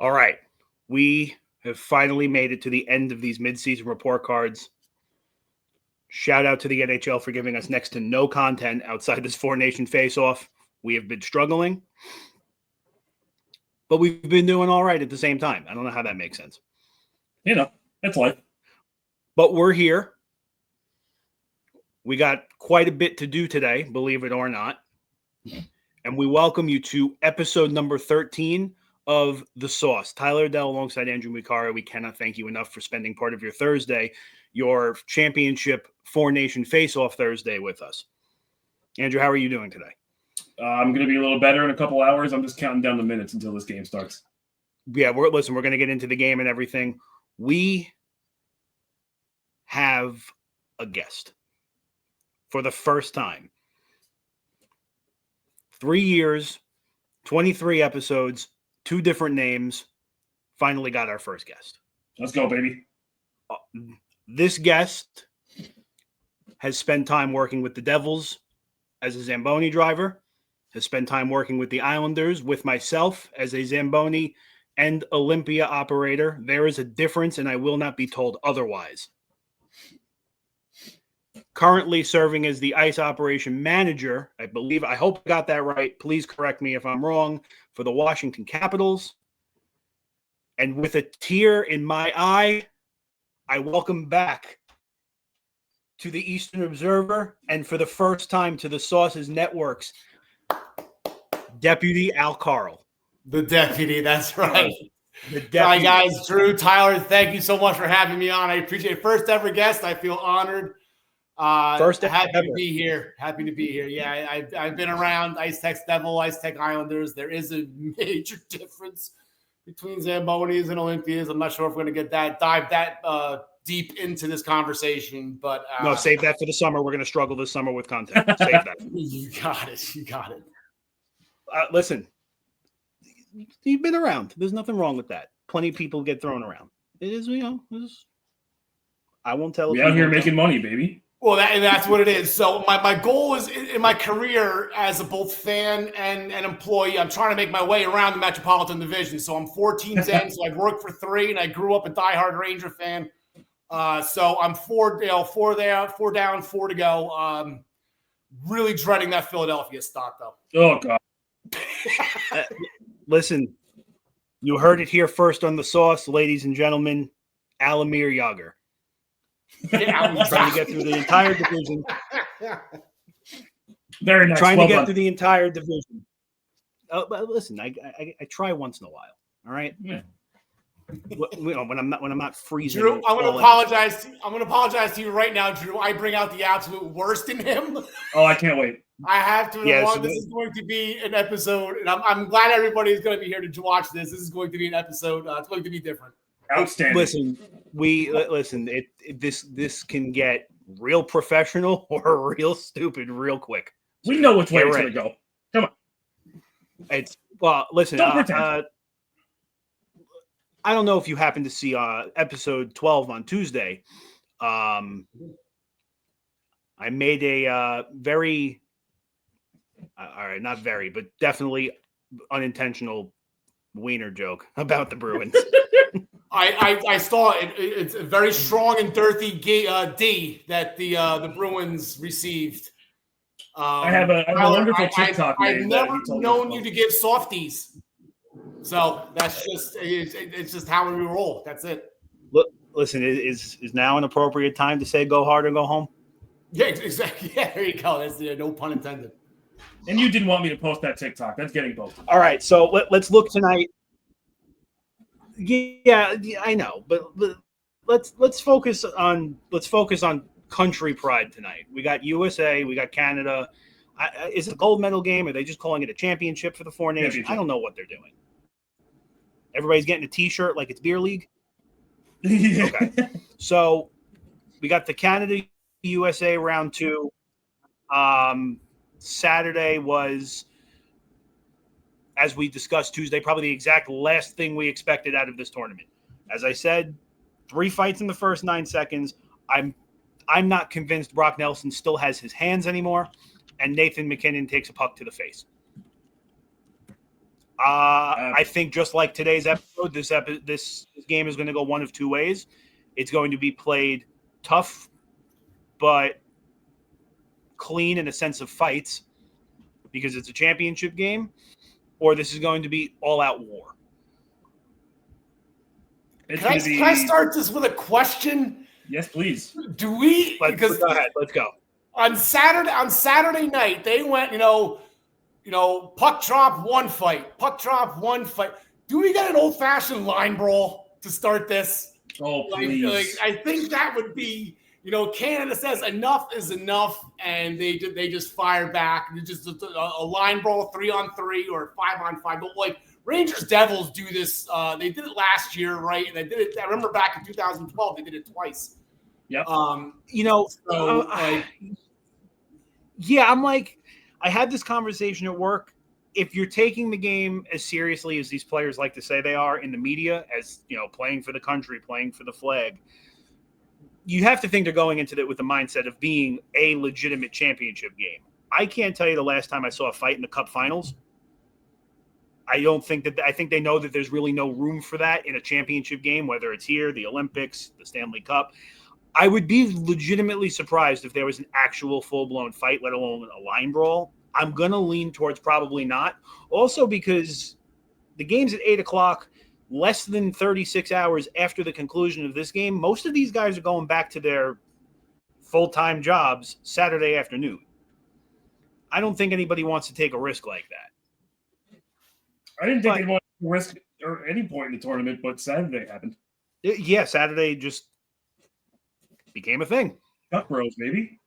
All right. We have finally made it to the end of these midseason report cards. Shout out to the NHL for giving us next to no content outside this Four Nation face-off. We have been struggling, but we've been doing all right at the same time. I don't know how that makes sense. That's life. But we're here. We got quite a bit to do today, believe it or not. And we welcome you to episode number 13 of The Sauce. Tyler Dell alongside Andrew Mikara. We cannot thank you enough for spending part of your Thursday, your championship Four Nation face-off Thursday with us. Andrew, how are you doing today? I'm going to be a little better in a couple hours. I'm just counting down the minutes until this game starts. Yeah, we're going to get into the game and everything. We have a guest for the first time. 3 years, 23 episodes, 2 different names. Finally got our first guest. Let's go, baby. This guest has spent time working with the Devils as a Zamboni driver, has spent time working with the Islanders with myself as a Zamboni and Olympia operator. There is a difference, and I will not be told otherwise. Currently serving as the ice operation manager, I hope I got that right. Please correct me if I'm wrong, for the Washington Capitals. And with a tear in my eye, I welcome back to the Eastern Observer and for the first time to the Sauces Networks, Deputy Al Carl. The deputy, that's right. The deputy. Hi, guys. Drew, Tyler, thank you so much for having me on. I appreciate it. First ever guest. I feel honored. Happy to be here. Happy to be here. Yeah, I've been around Ice Tech Devil, Ice Tech Islanders. There is a major difference between Zambonis and Olympias. I'm not sure if we're going to dive that deep into this conversation, but no, save that for the summer. We're going to struggle this summer with content. Save that. You got it. Listen, you've been around. There's nothing wrong with that. Plenty of people get thrown around. It is, I won't tell. We out here making money, baby. Well, that's what it is. So my goal is in my career as a both fan and employee, I'm trying to make my way around the Metropolitan Division. So I'm 4 teams in. So I've worked for 3, and I grew up a diehard Ranger fan. So I'm 4 there, 4 down, 4 to go. Really dreading that Philadelphia start, though. Oh, God. Listen, you heard it here first on The Sauce, ladies and gentlemen. Alamir Yager. Yeah, trying to get through the entire division. Very nice. Trying to get through the entire division. But listen, I try once in a while. All right. Yeah. When I'm not freezing. Drew, I'm going to apologize. I'm going to apologize to you right now, Drew. I bring out the absolute worst in him. Oh, I can't wait. I have to. This is going to be an episode, and I'm glad everybody is going to be here to watch this. This is going to be an episode. It's going to be different. Outstanding. Listen. This can get real professional or real stupid real quick. We know which way it's going to go. Come on. Listen. Don't pretend. I don't know if you happened to see episode 12 on Tuesday. I made a very, not very, but definitely unintentional wiener joke about the Bruins. I saw it. It's a very strong and dirty D that the Bruins received. I have a wonderful TikTok. I've never known you to give softies. So that's it's just how we roll. That's it. Listen, is now an appropriate time to say go hard or go home? Yeah, exactly. Yeah, there you go. That's no pun intended. And you didn't want me to post that TikTok. That's getting posted. All right, so let's look tonight. Yeah, I know, but let's focus on country pride tonight. We got USA, we got Canada. Is it a gold medal game? Are they just calling it a championship for the Four Nations? I don't know what they're doing. Everybody's getting a T-shirt like it's beer league. Yeah. Okay, so we got the Canada USA round 2. Saturday was, as we discussed Tuesday, probably the exact last thing we expected out of this tournament. As I said, 3 fights in the first 9 seconds. I'm not convinced Brock Nelson still has his hands anymore, and Nathan MacKinnon takes a puck to the face. I think just like today's episode, this game is going to go one of two ways. It's going to be played tough, but clean in a sense of fights because it's a championship game, or this is going to be all-out war. Can I start this with a question? Yes, please. Do we? Go ahead. Let's go. On Saturday night, they went, puck drop, one fight. Puck drop, one fight. Do we get an old-fashioned line brawl to start this? Oh, please. I think that would be, Canada says enough is enough, and they just fire back. It's just a line brawl, 3-on-3 or 5-on-5. But Rangers Devils do this. They did it last year, right? And they did it. I remember back in 2012, they did it twice. Yep. Yeah, I'm like, I had this conversation at work. If you're taking the game as seriously as these players like to say they are in the media, as playing for the country, playing for the flag, you have to think they're going into it with the mindset of being a legitimate championship game. I can't tell you the last time I saw a fight in the Cup Finals. I think they know that there's really no room for that in a championship game, whether it's here, the Olympics, the Stanley Cup. I would be legitimately surprised if there was an actual full-blown fight, let alone a line brawl. I'm going to lean towards probably not. Also because the game's at 8 o'clock, less than 36 hours after the conclusion of this game. Most of these guys are going back to their full-time jobs Saturday afternoon. I don't think anybody wants to take a risk like that. I didn't think anyone would risk at any point in the tournament, but Saturday happened. Yeah, Saturday just became a thing. Cup Bros, maybe.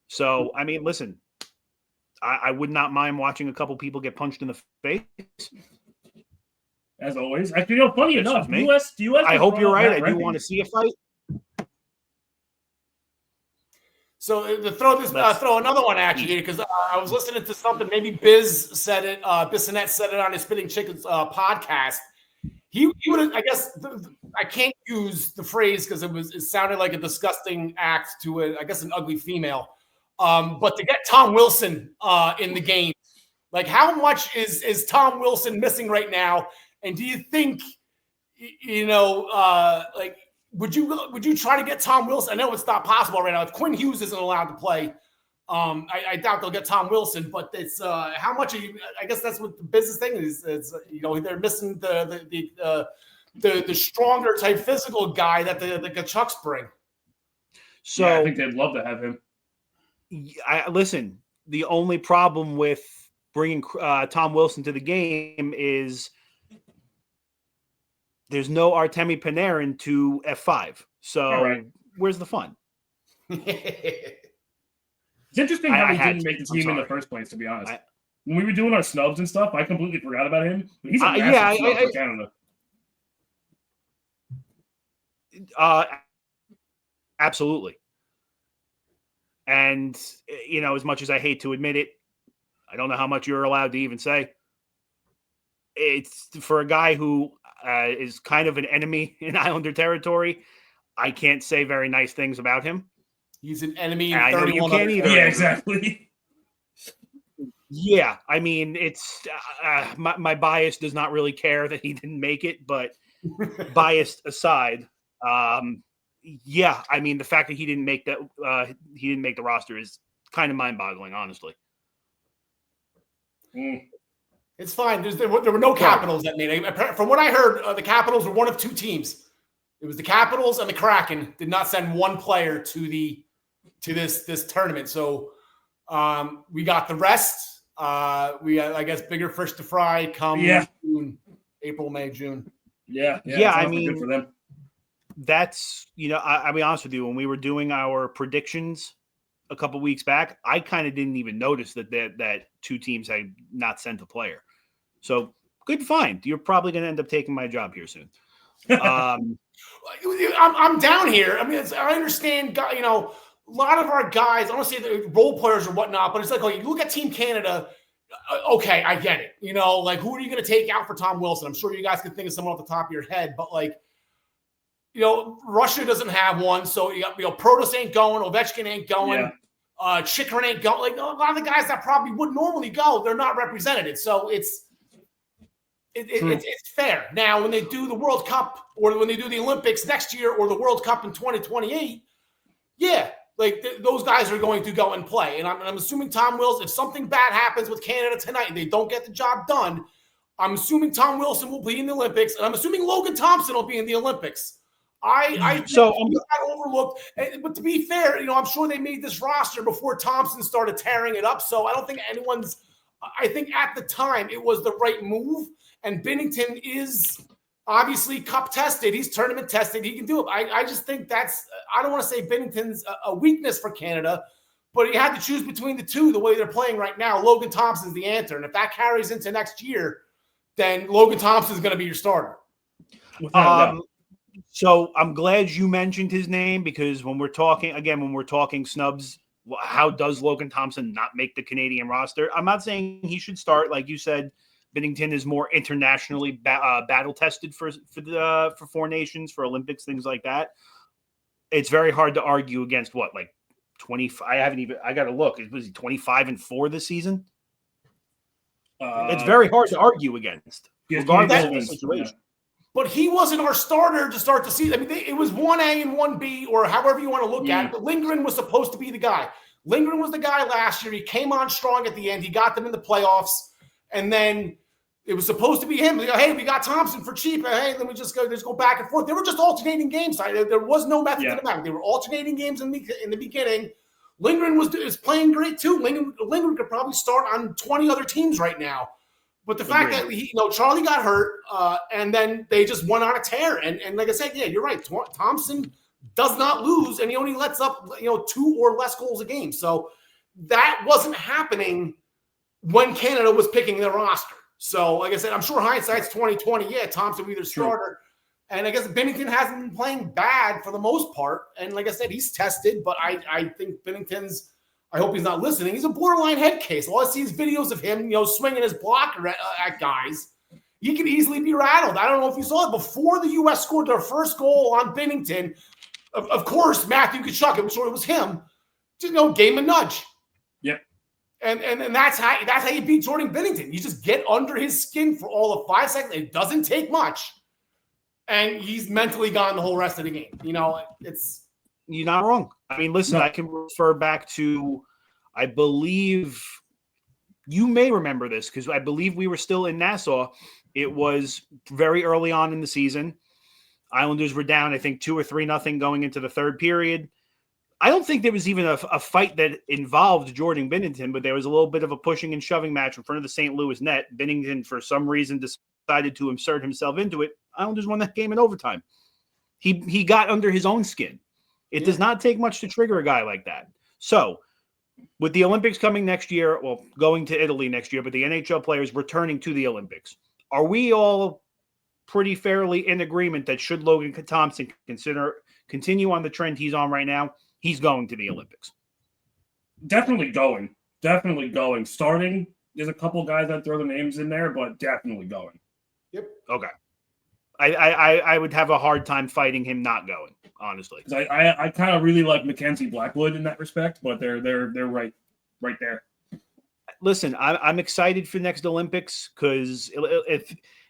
So, I mean, listen, I would not mind watching a couple people get punched in the face. As always. Actually, funny enough, US I hope you're right. I do want to see a fight. So to throw another one at you here, because I was listening to something. Maybe Biz said it. Bissonnette said it on his Spitting Chickens podcast. He would. I guess I can't use the phrase because it sounded like a disgusting act to an ugly female. But to get Tom Wilson in the game, how much is Tom Wilson missing right now? And do you think, would you try to get Tom Wilson? I know it's not possible right now. If Quinn Hughes isn't allowed to play, I doubt they'll get Tom Wilson. But it's how much are you? I guess that's what the business thing is. They're missing the stronger type physical guy that the Kachucks bring. So I think they'd love to have him. Listen, the only problem with bringing Tom Wilson to the game is there's no Artemi Panarin to F5. So where's the fun? It's interesting how he didn't make the team in the first place, to be honest. When we were doing our snubs and stuff, I completely forgot about him. But he's a massive snub for Canada. Absolutely. And, as much as I hate to admit it, I don't know how much you're allowed to even say. It's for a guy who is kind of an enemy in Islander territory. I can't say very nice things about him. He's an enemy. I know you can't either. Yeah, exactly. Yeah, I mean, it's my bias does not really care that he didn't make it, but biased aside, yeah, I mean, the fact that he didn't make the roster is kind of mind-boggling, honestly. It's fine. There were no Capitals that made it. From what I heard, the Capitals were one of two teams. It was the Capitals and the Kraken did not send one player to this tournament. So we got the rest. We got, I guess, bigger fish to fry come June, April, May, June. Yeah. I mean, good for them. That's, I'll be honest with you. When we were doing our predictions a couple weeks back, I kind of didn't even notice that two teams had not sent a player. So good find. You're probably going to end up taking my job here soon. I'm down here. I mean, I understand, a lot of our guys, I don't say the role players or whatnot, but it's like, you look at Team Canada. Okay, I get it. Who are you going to take out for Tom Wilson? I'm sure you guys can think of someone off the top of your head, but Russia doesn't have one. So Protas ain't going, Ovechkin ain't going, Chychrun ain't going. A lot of the guys that probably would normally go, they're not represented. So it's fair. Now, when they do the World Cup or when they do the Olympics next year or the World Cup in 2028, yeah, like those guys are going to go and play. And I'm assuming Tom Wilson, if something bad happens with Canada tonight and they don't get the job done, I'm assuming Tom Wilson will be in the Olympics, and I'm assuming Logan Thompson will be in the Olympics. I got overlooked. But to be fair, I'm sure they made this roster before Thompson started tearing it up. So I don't think I think at the time it was the right move. And Binnington is obviously cup tested. He's tournament tested. He can do it. I just think I don't want to say Binnington's a weakness for Canada, but you had to choose between the two the way they're playing right now. Logan Thompson's the answer. And if that carries into next year, then Logan Thompson's going to be your starter. So I'm glad you mentioned his name because when we're talking snubs, how does Logan Thompson not make the Canadian roster? I'm not saying he should start. Like you said, Binnington is more internationally battle tested for Four Nations, for Olympics, things like that. It's very hard to argue against 25. I got to look. Was he 25-4 this season? It's very hard to argue against, regardless of the situation. Yeah. But he wasn't our starter to start the season. I mean, it was 1A and 1B, or however you want to look at it. But Lindgren was supposed to be the guy. Lindgren was the guy last year. He came on strong at the end. He got them in the playoffs. And then it was supposed to be him. Hey, we got Thompson for cheap. Hey, then we just go back and forth. They were just alternating games. There was no method to the madness. They were alternating games in the beginning. Lindgren is playing great too. Lindgren could probably start on 20 other teams right now. But the fact that Charlie got hurt, and then they just went on a tear, and like I said, yeah, you're right. Thompson does not lose, and he only lets up 2 or less goals a game. So that wasn't happening when Canada was picking their roster. So like I said, I'm sure hindsight's 2020. Yeah, Thompson will be their starter, and I guess Binnington hasn't been playing bad for the most part. And like I said, he's tested, but I think Binnington's. I hope he's not listening. He's a borderline head case. All I see is videos of him, swinging his blocker at guys. He could easily be rattled. I don't know if you saw it. Before the U.S. scored their first goal on Binnington, of course, Matthew Tkachuk, I'm sure it was him, gave him a nudge. Yep. And that's how you beat Jordan Binnington. You just get under his skin for all of 5 seconds. It doesn't take much. And he's mentally gone the whole rest of the game. You're not wrong. I mean, listen, I can refer back to, I believe you may remember this because I believe we were still in Nassau. It was very early on in the season. Islanders were down, I think, 2 or 3-0 going into the third period. I don't think there was even a fight that involved Jordan Binnington, but there was a little bit of a pushing and shoving match in front of the St. Louis net. Binnington, for some reason, decided to insert himself into it. Islanders won that game in overtime. He got under his own skin. It does not take much to trigger a guy like that. So, with the Olympics coming next year, going to Italy next year, but the NHL players returning to the Olympics, are we all pretty fairly in agreement that should Logan Thompson continue on the trend he's on right now, he's going to the Olympics? Definitely going. Starting, there's a couple guys that throw the names in there, but definitely going. Yep. Okay. I would have a hard time fighting him not going, honestly. I kind of really like Mackenzie Blackwood in that respect, but they're right there. Listen, I'm excited for next Olympics because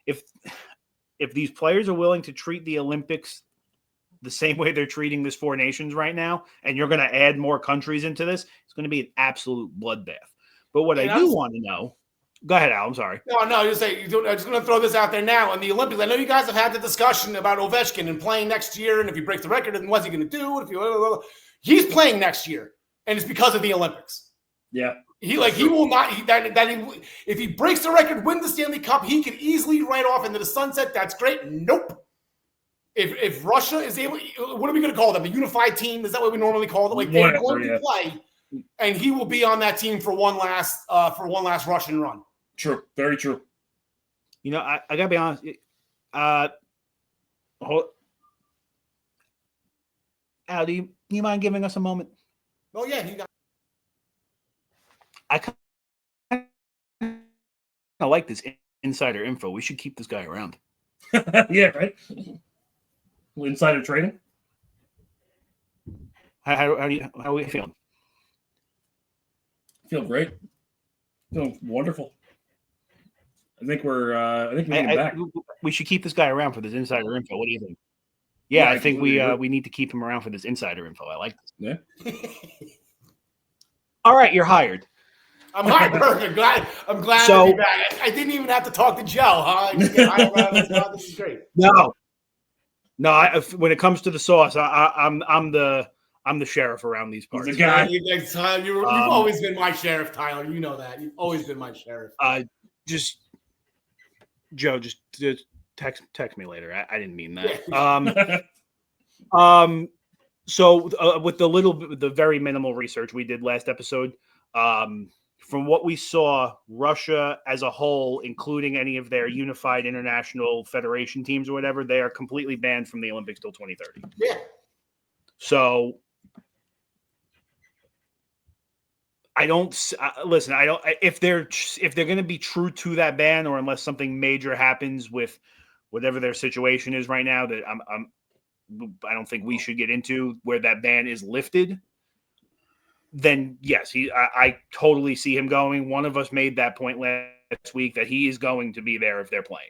if these players are willing to treat the Olympics the same way they're treating this Four Nations right now, and you're going to add more countries into this, it's going to be an absolute bloodbath. But what I do want to know. Go ahead, Al. I'm sorry. No. I'm just going to throw this out there now. In the Olympics, I know you guys have had the discussion about Ovechkin and playing next year, and if he breaks the record, then what's he going to do? He's playing next year, and it's because of the Olympics. Yeah. He will not. If he breaks the record, win the Stanley Cup, he could easily write off into the sunset. That's great. Nope. If Russia is able, what are we going to call them? A unified team? Is that what we normally call them? They're going to play, and he will be on that team for one last Russian run. True. Very true. I got to be honest. Al, do you mind giving us a moment? Oh, yeah. You got. I kind of like this insider info. We should keep this guy around. Yeah, right? Insider trading? How are we feeling? Feel great. Feel wonderful. I think we need him back. We should keep this guy around for this insider info. What do you think? Yeah, I think we need to keep him around for this insider info. I like this. Yeah. All right, you're hired. I'm hired. I'm glad to be back. I didn't even have to talk to Joe, huh? This is great. No. When it comes to the sauce, I'm the sheriff around these parts. The guy. You've always been my sheriff, Tyler. You know that. You've always been my sheriff. Joe, just text me later. I didn't mean that. Yeah. So with the very minimal research we did last episode, from what we saw, Russia as a whole, including any of their unified international federation teams or whatever, they are completely banned from the Olympics till 2030. Yeah. So I don't listen. I don't. If they're going to be true to that ban, or unless something major happens with whatever their situation is right now, that I don't think we should get into where that ban is lifted. Then yes, I totally see him going. One of us made that point last week that he is going to be there if they're playing.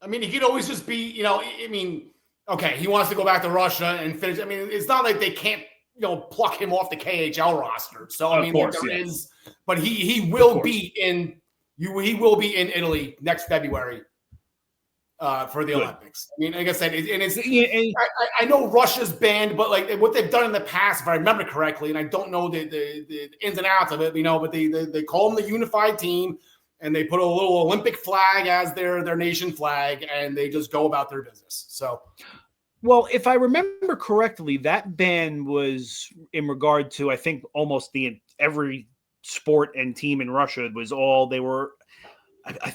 I mean, he could always just be, okay, he wants to go back to Russia and finish. I mean, it's not like they can't, pluck him off the KHL roster. So there is, but he will be he will be in Italy next February. For the Olympics. I mean, like I said, I know Russia's banned, but like what they've done in the past, if I remember correctly, and I don't know the ins and outs of it, but they call them the unified team, and they put a little Olympic flag as their nation flag, and they just go about their business. So, well, if I remember correctly, that ban was in regard to, I think, almost every sport and team in Russia was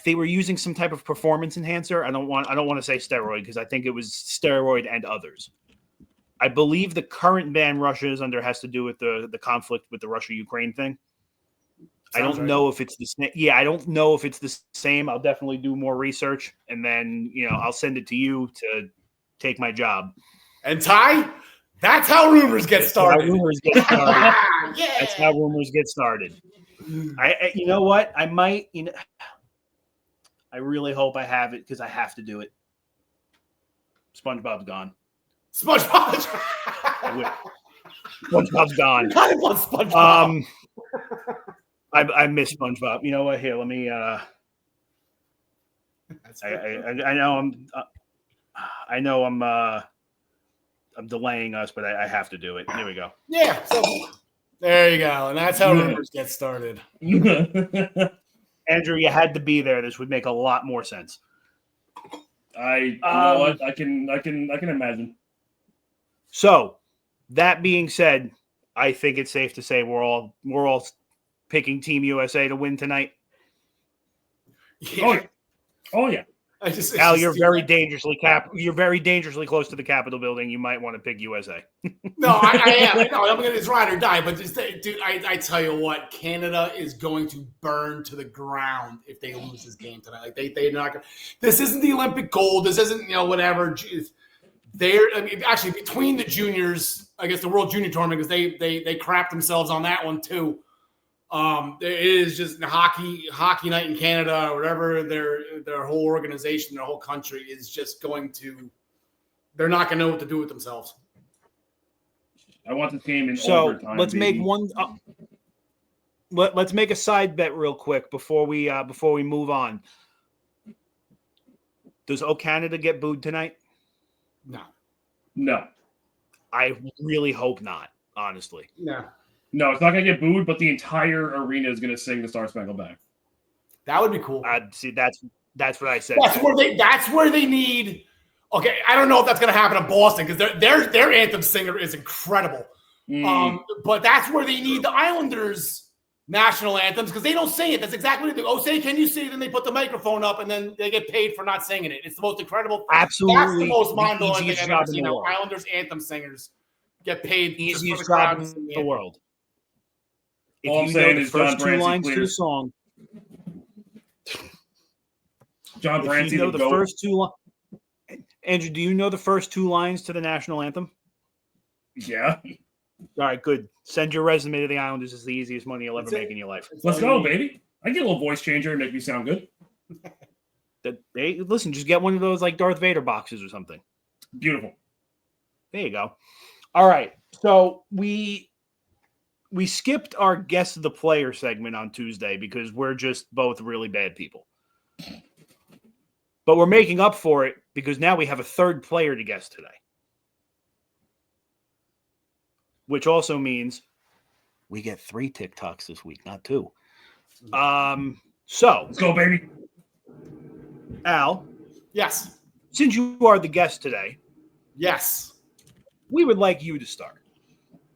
they were using some type of performance enhancer. I don't want to say steroid because I think it was steroid and others. I believe the current ban Russia is under has to do with the conflict with the Russia-Ukraine thing. I don't know if it's the same. Yeah, I don't know if it's the same. I'll definitely do more research, and then I'll send it to you to take my job. And Ty, that's how rumors get started. Yeah. That's how rumors get started. You know what? I might. I really hope I have it because I have to do it. SpongeBob's gone. SpongeBob's gone. I love SpongeBob. I miss SpongeBob. You know what? Here, let me. I know I'm delaying us, but I have to do it. Here we go. Yeah. So there you go, and that's how rumors get started. Andrew, you had to be there. This would make a lot more sense. You know what? I can imagine. So, that being said, I think it's safe to say we're all picking Team USA to win tonight. Yeah. Oh yeah. Al, you're very dangerously close to the Capitol building. You might want to pick USA. No, I am. No, I'm going to ride or die. But dude, I tell you what, Canada is going to burn to the ground if they lose this game tonight. Like they're not going. This isn't the Olympic gold. This isn't whatever. Actually, between the juniors, I guess the World Junior Tournament, because they crapped themselves on that one too. It is just hockey night in Canada, or whatever their whole organization, their whole country is just they're not going to know what to do with themselves. I want the team in overtime. Let's make one. Let's make a side bet real quick before we move on. Does O Canada get booed tonight? No. I really hope not. Honestly, No, it's not going to get booed, but the entire arena is going to sing the Star Spangled Banner. That would be cool. See, that's what I said. That's where they need. Okay, I don't know if that's going to happen in Boston because their anthem singer is incredible. But that's where they need the Islanders' national anthems because they don't sing it. That's exactly what they do. Oh, say, can you sing it? Then they put the microphone up and then they get paid for not singing it. It's the most incredible. Absolutely, that's the most mind-blowing thing I've ever seen. Islanders anthem singers get paid. The easiest job in the world. If all I'm saying is John Brancy to the song, John Brancy, you know the first two. Andrew, do you know the first two lines to the national anthem? Yeah. All right, good. Send your resume to the Islanders. It's the easiest money you'll ever make in your life. Let's go, baby. I get a little voice changer and make me sound good. Listen, just get one of those like Darth Vader boxes or something. Beautiful. There you go. All right. So we skipped our guest of the player segment on Tuesday because we're just both really bad people. But we're making up for it because now we have a third player to guest today. Which also means we get 3 TikToks this week, not 2. So let's go, baby. Al. Yes. Since you are the guest today. Yes. We would like you to start.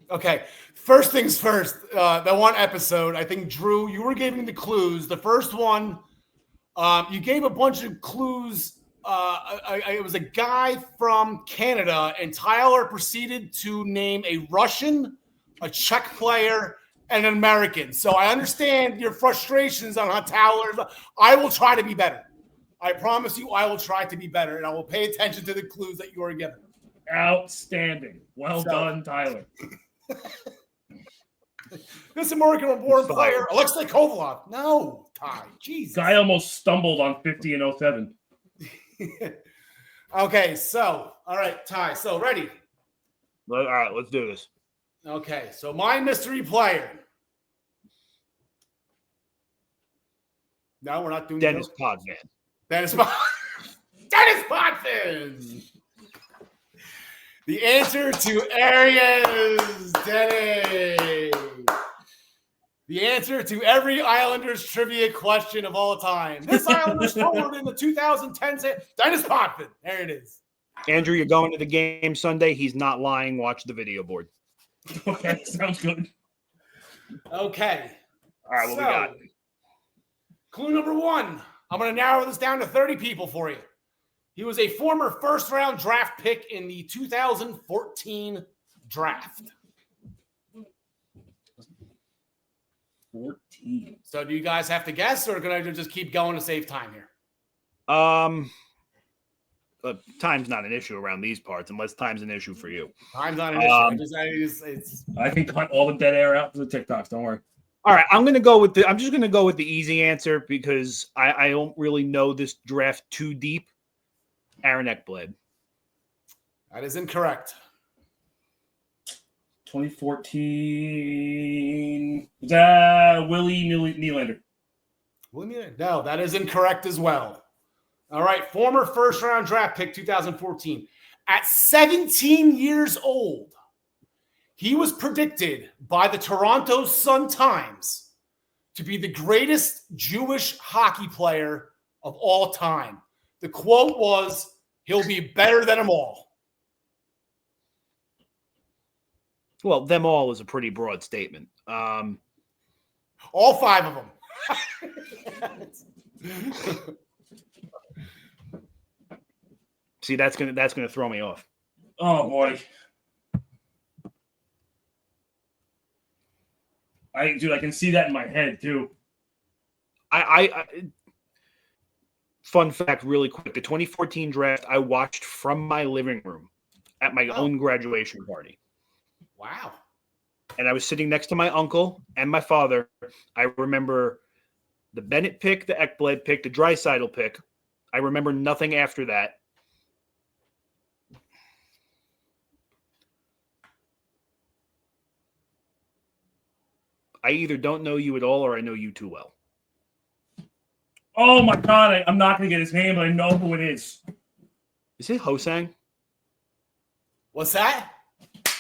Okay. First things first. That one episode, I think, Drew, you were giving the clues. The first one, you gave a bunch of clues. It was a guy from Canada, and Tyler proceeded to name a Russian, a Czech player, and an American. So I understand your frustrations on how Tyler. I will try to be better. I promise you I will try to be better, and I will pay attention to the clues that you are given. Outstanding. Well done, Tyler. This American-born player, Alexei Kovalev. No, Ty. Jesus. Guy almost stumbled on 50 and 07. Okay, so, all right, Ty. So, ready? All right, let's do this. Okay, so my mystery player. No, we're not doing Dennis Potvin. Dennis Potvin. The answer to areas, Dennis. The answer to every Islanders trivia question of all time. This Islanders forward in the 2010 Dennis Potvin. There it is. Andrew, you're going to the game Sunday. He's not lying. Watch the video board. Okay, sounds good. Okay. All right, what we got? Clue number 1. I'm going to narrow this down to 30 people for you. He was a former first-round draft pick in the 2014 draft. 14. So do you guys have to guess, or can I just keep going to save time here? Time's not an issue around these parts, unless time's an issue for you. Time's not an issue. I can cut all the dead air out for the TikToks. Don't worry. All right, I'm just gonna go with the easy answer because I don't really know this draft too deep. Aaron Ekblad. That is incorrect. 2014. Was that Willie Nylander? No, that is incorrect as well. All right, former first-round draft pick, 2014. At 17 years old, he was predicted by the Toronto Sun-Times to be the greatest Jewish hockey player of all time. The quote was, "He'll be better than them all." Well, them all is a pretty broad statement. All 5 of them. See, that's gonna throw me off. Oh boy. I can see that in my head too. I fun fact, really quick: the 2014 draft I watched from my living room at my own graduation party. Wow! And I was sitting next to my uncle and my father. I remember the Bennett pick, the Ekblad pick, the Draisaitl pick. I remember nothing after that. I either don't know you at all or I know you too well. Oh my God, I'm not going to get his name, but I know who it is. Is it Ho-Sang? What's that?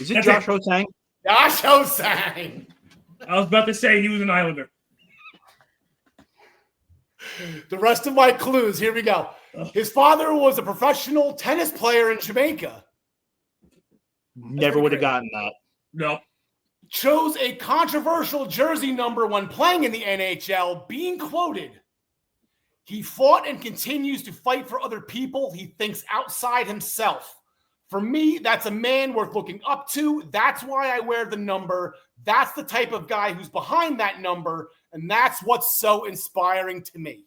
Is it Josh Ho-Sang? Josh Ho-Sang! I was about to say he was an Islander. The rest of my clues, here we go. His father was a professional tennis player in Jamaica. Never would have gotten that. No. Chose a controversial jersey number when playing in the NHL, being quoted, "He fought and continues to fight for other people. He thinks outside himself. For me, that's a man worth looking up to. That's why I wear the number. That's the type of guy who's behind that number, and that's what's so inspiring to me."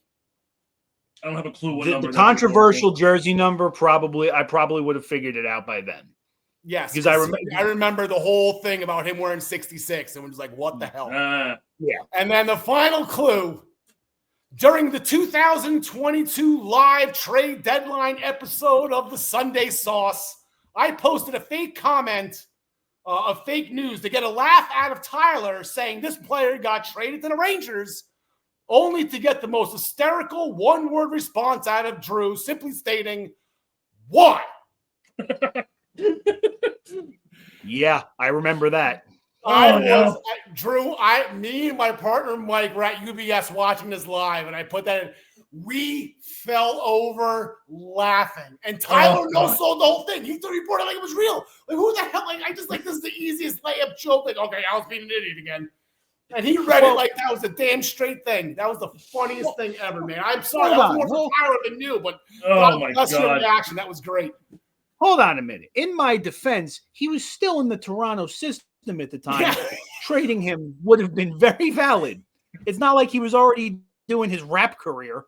I don't have a clue what number. The controversial jersey number, I probably would have figured it out by then. Yes, because I remember the whole thing about him wearing 66 and was like, what the hell? Yeah. And then the final clue, during the 2022 live trade deadline episode of the Sunday Sauce, I posted a fake comment of fake news to get a laugh out of Tyler saying this player got traded to the Rangers, only to get the most hysterical one-word response out of Drew, simply stating, why? Yeah, I remember that. Drew, me and my partner Mike were at UBS watching this live, and I put that in. We fell over laughing, and Tyler no-sold the whole thing. He reported like it was real. Like, who the hell? Like, I just like this is the easiest layup joke. Like, okay, I was being an idiot again, and he read it like that was a damn straight thing. That was the funniest thing ever, man. I'm sorry, that was more for Tyler than new, but my God, your reaction, that was great. Hold on a minute. In my defense, he was still in the Toronto system at the time. Yeah. Trading him would have been very valid. It's not like he was already doing his rap career.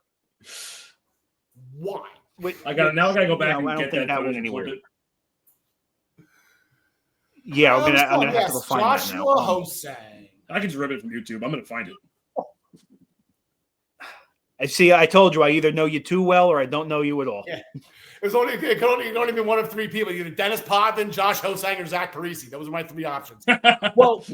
Why? I gotta go back and get that went anywhere. Yeah, I'm gonna have to go find that now. Ho-Sang. I can just rip it from YouTube. I'm gonna find it. I see. I told you I either know you too well or I don't know you at all. Yeah. It could only be one of three people: either Dennis Potvin, Josh Ho-Sang, or Zach Parisi. Those are my three options. Well,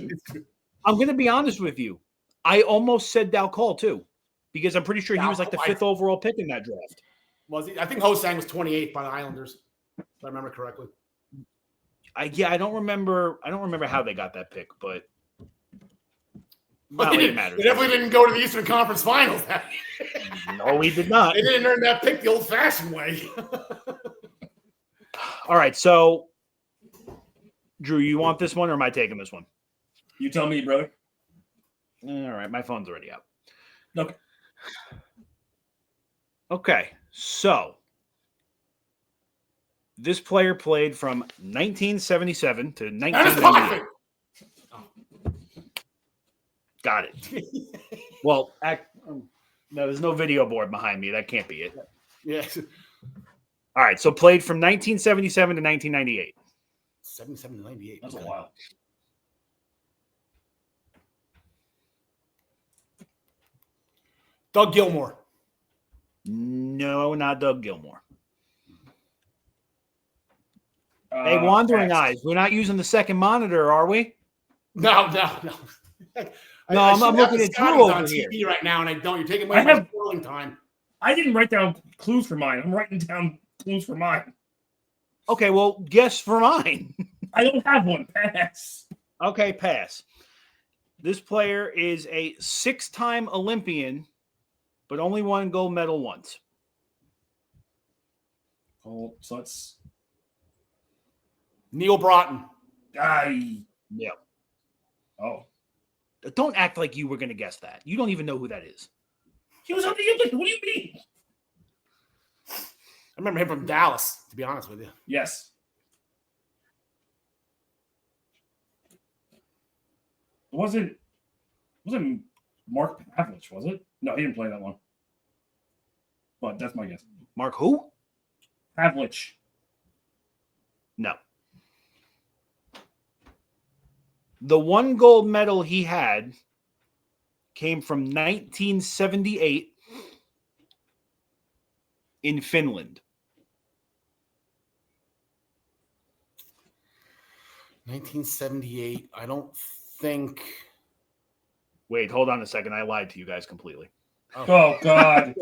I'm going to be honest with you. I almost said Dal Colle too, because I'm pretty sure he was like the 5th overall pick in that draft. Was he? I think Ho-Sang was 28th by the Islanders, if I remember correctly. I don't remember how they got that pick, but they definitely didn't go to the Eastern Conference Finals. No, we did not. They didn't earn that pick the old-fashioned way. All right, so Drew, you want this one or am I taking this one? You tell me, brother. All right, my phone's already out. Okay. Okay, so this player played from 1977 to 1998. Got it. Well, no, there's no video board behind me. That can't be it. Yes. All right, so played from 1977 to 1998. 77 to 98. That's a while. Doug Gilmour. No, not Doug Gilmour. Hey, wandering eyes. We're not using the second monitor, are we? No. No, I'm looking at Drew over on here. TV right now, and I don't. You're taking my scrolling time. I didn't write down clues for mine. I'm writing down clues for mine. Okay, well, guess for mine. I don't have one. Pass. Okay, pass. This player is a 6-time Olympian, but only won gold medal once. Oh, so it's Neil Broughton. Yeah. Oh. Don't act like you were going to guess that. You don't even know who that is. He was on the Olympics. What do you mean? I remember him from Dallas, to be honest with you. Yes. It wasn't Mark Pavlich, was it? No, he didn't play that long. But that's my guess. Mark who? Pavlich. No. The one gold medal he had came from 1978 in Finland. 1978. I don't think. Wait, hold on a second. I lied to you guys completely. Oh God.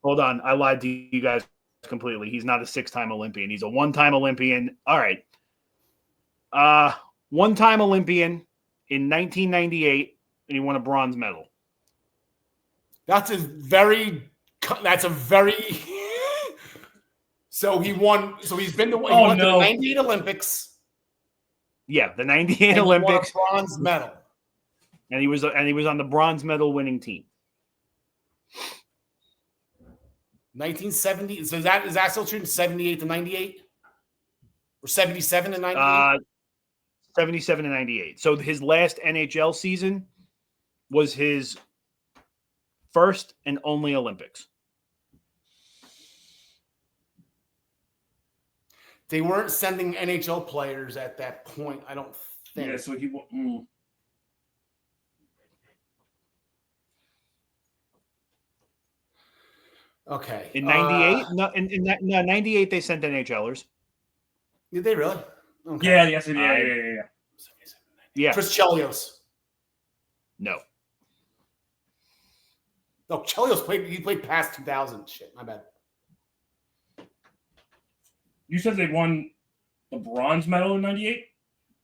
Hold on. I lied to you guys completely. He's not a 6-time Olympian. He's a 1-time Olympian. All right. 1-time Olympian in 1998, and he won a bronze medal. That's a very. So he won. So he's been to. He won to the 98 Olympics. Yeah, the 98 Olympics. He won a bronze medal. And he was on the bronze medal winning team. 1970. So is that still true? 78 to 98, or 77 to 98? 77 to 98. So his last NHL season was his first and only Olympics. They weren't sending NHL players at that point, I don't think. Yeah, so he. Okay. In 98? No, 98 they sent NHLers. Did they really? Okay. Yeah, yes, yeah. Yeah. Chris Chelios. No. No, Chelios played past 2000. Shit, my bad. You said they won a bronze medal in 98?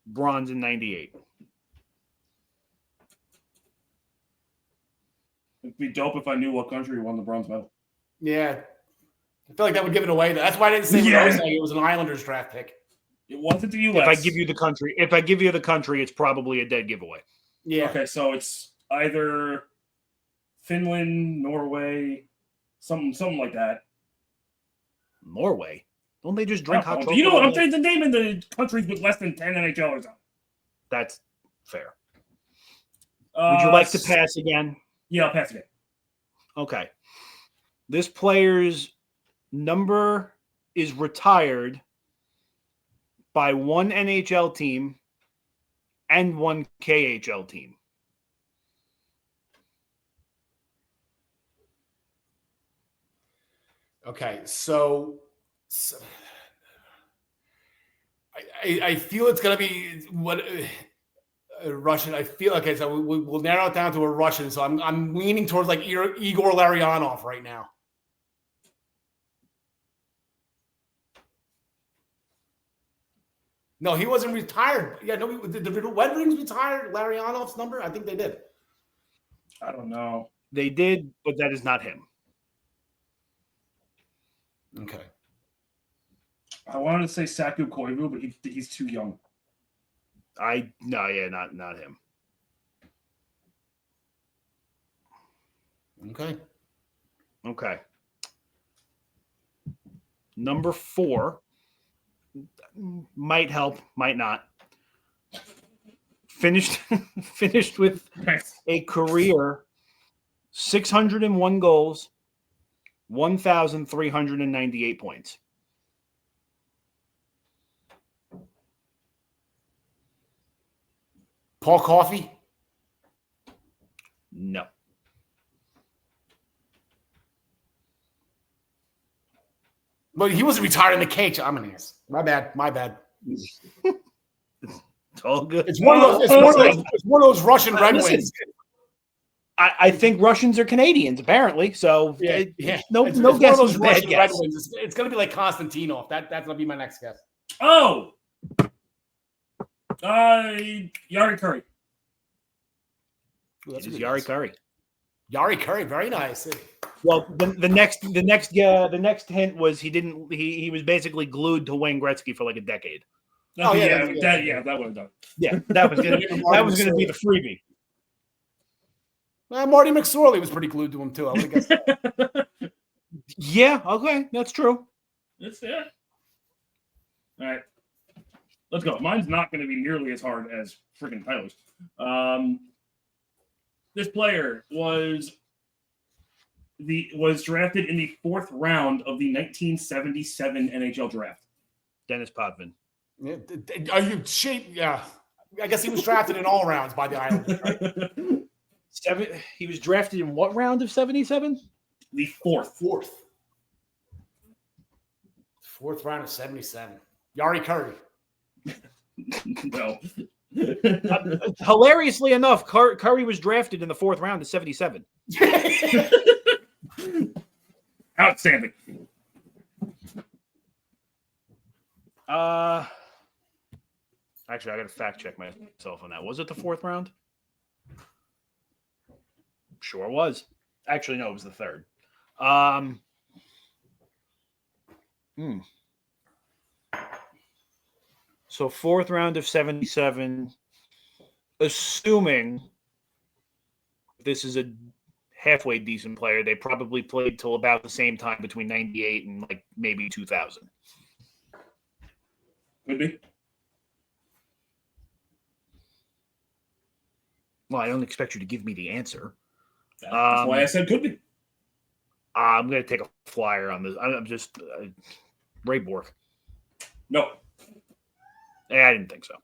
Bronze in 98. It'd be dope if I knew what country won the bronze medal. Yeah. I feel like that would give it away. That's why I didn't say it was an Islanders draft pick. It wasn't the U.S. If I give you the country, it's probably a dead giveaway. Yeah. Okay, so it's either Finland, Norway, something like that. Norway? Don't they just drink hot chocolate? You know what? I'm trying to name in the countries with less than 10 NHLers on. That's fair. Would you like to pass again? Yeah, I'll pass again. Okay. This player's number is retired by one NHL team and one KHL team. Okay, so I feel it's going to be what Russian. I feel okay. So we'll narrow it down to a Russian. So I'm leaning towards like Igor Larionov right now. No, he wasn't retired. Yeah, no. Did the Red Wings retire Larionov's number? I think they did. I don't know. They did, but that is not him. Okay. I wanted to say Saku Koivu, but he's too young. Not him. Okay. Number 4 might help, might not. Finished with a career 601 goals, 1,398 points. Paul Coffey? No. But he wasn't retired in the cage. I'm an ass. My bad. It's all good. It's one of those Russian Red Wings. I think Russians are Canadians, apparently. So no guess. Those Russian Red Wings. It's going to be like Konstantinov. That's going to be my next guess. Oh, Yari Curry. It is Yari Curry. Yari Curry, very nice. Well, the next hint was he was basically glued to Wayne Gretzky for like a decade. Oh yeah, that would have done. Yeah, that was gonna be the freebie. Marty McSorley was pretty glued to him too. I would guess. Yeah, okay, that's true. That's it. All right, let's go. Mine's not going to be nearly as hard as freaking Tyler's. This player was drafted in the 4th round of the 1977 NHL draft. Dennis Potvin. Yeah, are you shit? Yeah, I guess he was drafted in all rounds by the Islanders. Right? He was drafted in what round of 77? The 4th. 4th round of 77. Yari Curry. No. Hilariously enough, Curry was drafted in the 4th round of 77. Outstanding. Actually, I got to fact check myself on that. Was it the 4th round? Sure was. Actually, no, it was the 3rd. So 4th round of 77, assuming this is a halfway decent player, they probably played till about the same time between 98 and like maybe 2000. Could be. Well, I don't expect you to give me the answer. That's why I said could be. I'm going to take a flyer on this. I'm just Ray Bourque. No. Yeah, I didn't think so.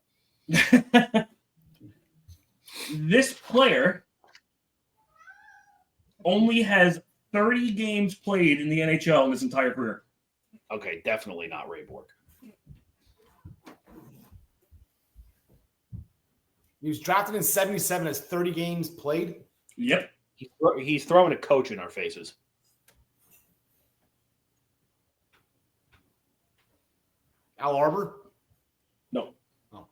This player only has 30 games played in the NHL in his entire career. Okay, definitely not Ray Bork. He was drafted in 77, has 30 games played. Yep. He's throwing a coach in our faces. Al Arbor? No. Oh.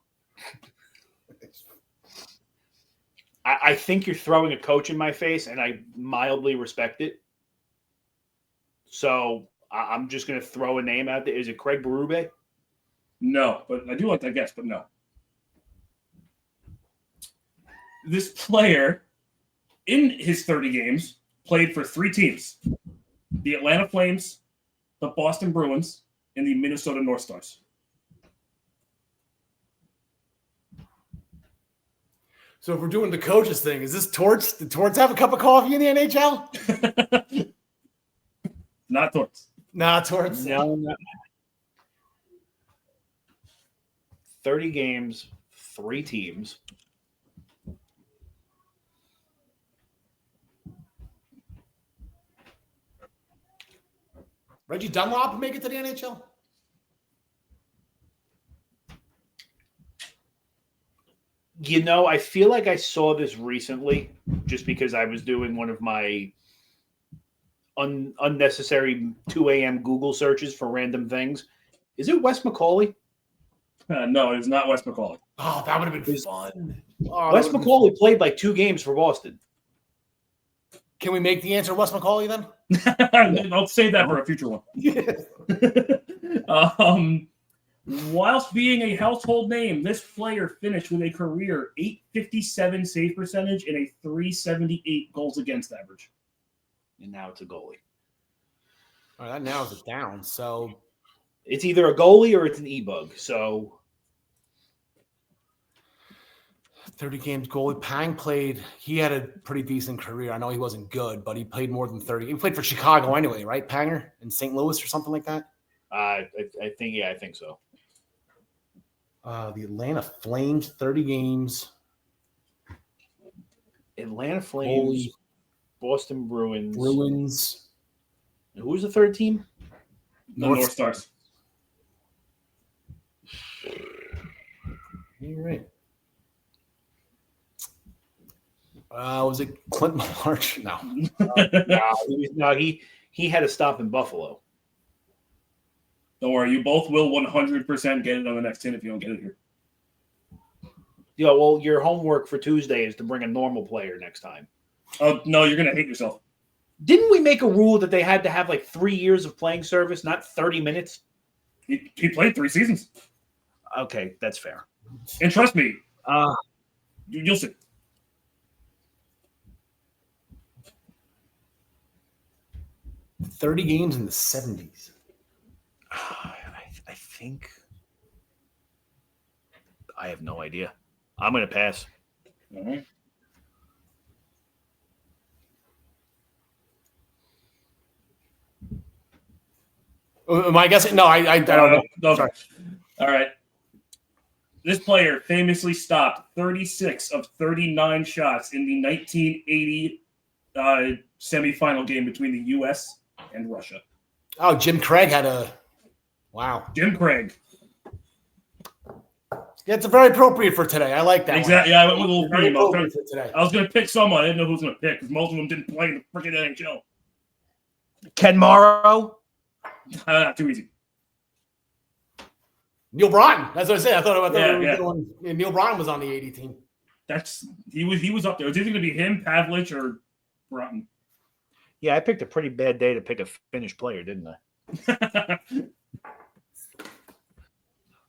I think you're throwing a coach in my face, and I mildly respect it. So I'm just going to throw a name out there. Is it Craig Berube? No, but I do like that guess, but no. This player, in his 30 games, played for 3 teams. The Atlanta Flames, the Boston Bruins, and the Minnesota North Stars. So if we're doing the coaches thing, is this Torts? Did Torts have a cup of coffee in the NHL? Not Torts. Not Torts. No. 30 games, 3 teams. Reggie Dunlop make it to the NHL? You know, I feel like I saw this recently just because I was doing one of my unnecessary 2 a.m. Google searches for random things. Is it Wes McCauley? No, it's not Wes McCauley. Oh, that would have been fun. Wes McCauley played like 2 games for Boston. Can we make the answer Wes McCauley then? I'll save that for a future one. Whilst being a household name, this player finished with a career .857 save percentage and a .378 goals against average. And now it's a goalie. All right, that narrows it down. So it's either a goalie or it's an e-bug. So 30 games goalie. Pang played. He had a pretty decent career. I know he wasn't good, but he played more than 30. He played for Chicago anyway, right? Panger in St. Louis or something like that. I think so. The Atlanta Flames, 30 games. Atlanta Flames, Boston Bruins. And who was the third team? North Stars. You're right. Was it Clint March? No. He had a stop in Buffalo. Don't worry, you both will 100% get it on the next 10 if you don't get it here. Yeah, well, your homework for Tuesday is to bring a normal player next time. Oh, no, you're going to hate yourself. Didn't we make a rule that they had to have like 3 years of playing service, not 30 minutes? He played 3 seasons. Okay, that's fair. And trust me, you'll see. $30 games in the 70s. I think I have no idea. I'm going to pass. Mm-hmm. Am I guessing? No, I don't know. No, sorry. All right. This player famously stopped 36 of 39 shots in the 1980 semifinal game between the U.S. and Russia. Oh, Jim Craig had a... Wow. Jim Craig. Yeah, it's very appropriate for today. I like that. Exactly. Yeah, I went with a little very green. I was going to pick someone. I didn't know who was going to pick because most of them didn't play in the freaking NHL. Ken Morrow? Not too easy. Neil Broughton. That's what I said. I thought doing. Neil Broughton was on the 80 team. He was up there. It was either going to be him, Pavlich, or Broughton. Yeah, I picked a pretty bad day to pick a Finnish player, didn't I?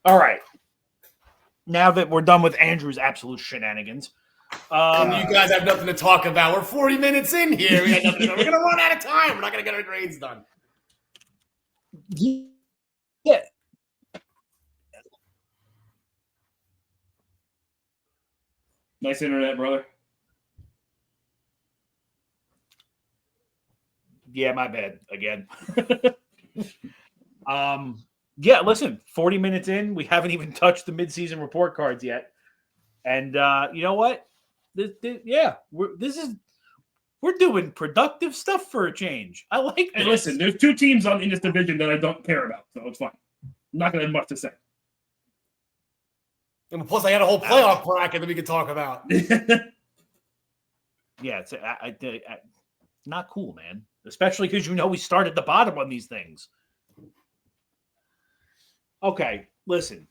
All right. Now that we're done with Andrew's absolute shenanigans. You guys have nothing to talk about. We're 40 minutes in here. We're going to run out of time. We're not going to get our grades done. Yeah. Nice internet, brother. Yeah, my bad again. Yeah, listen, 40 minutes in, we haven't even touched the midseason report cards yet. And you know what? We're doing productive stuff for a change. I like this. Hey, listen, there's 2 teams in this division that I don't care about, so it's fine. I'm not going to have much to say. And plus, I got a whole playoff bracket that we could talk about. Yeah, it's not cool, man. Especially because we start at the bottom on these things. Okay, listen.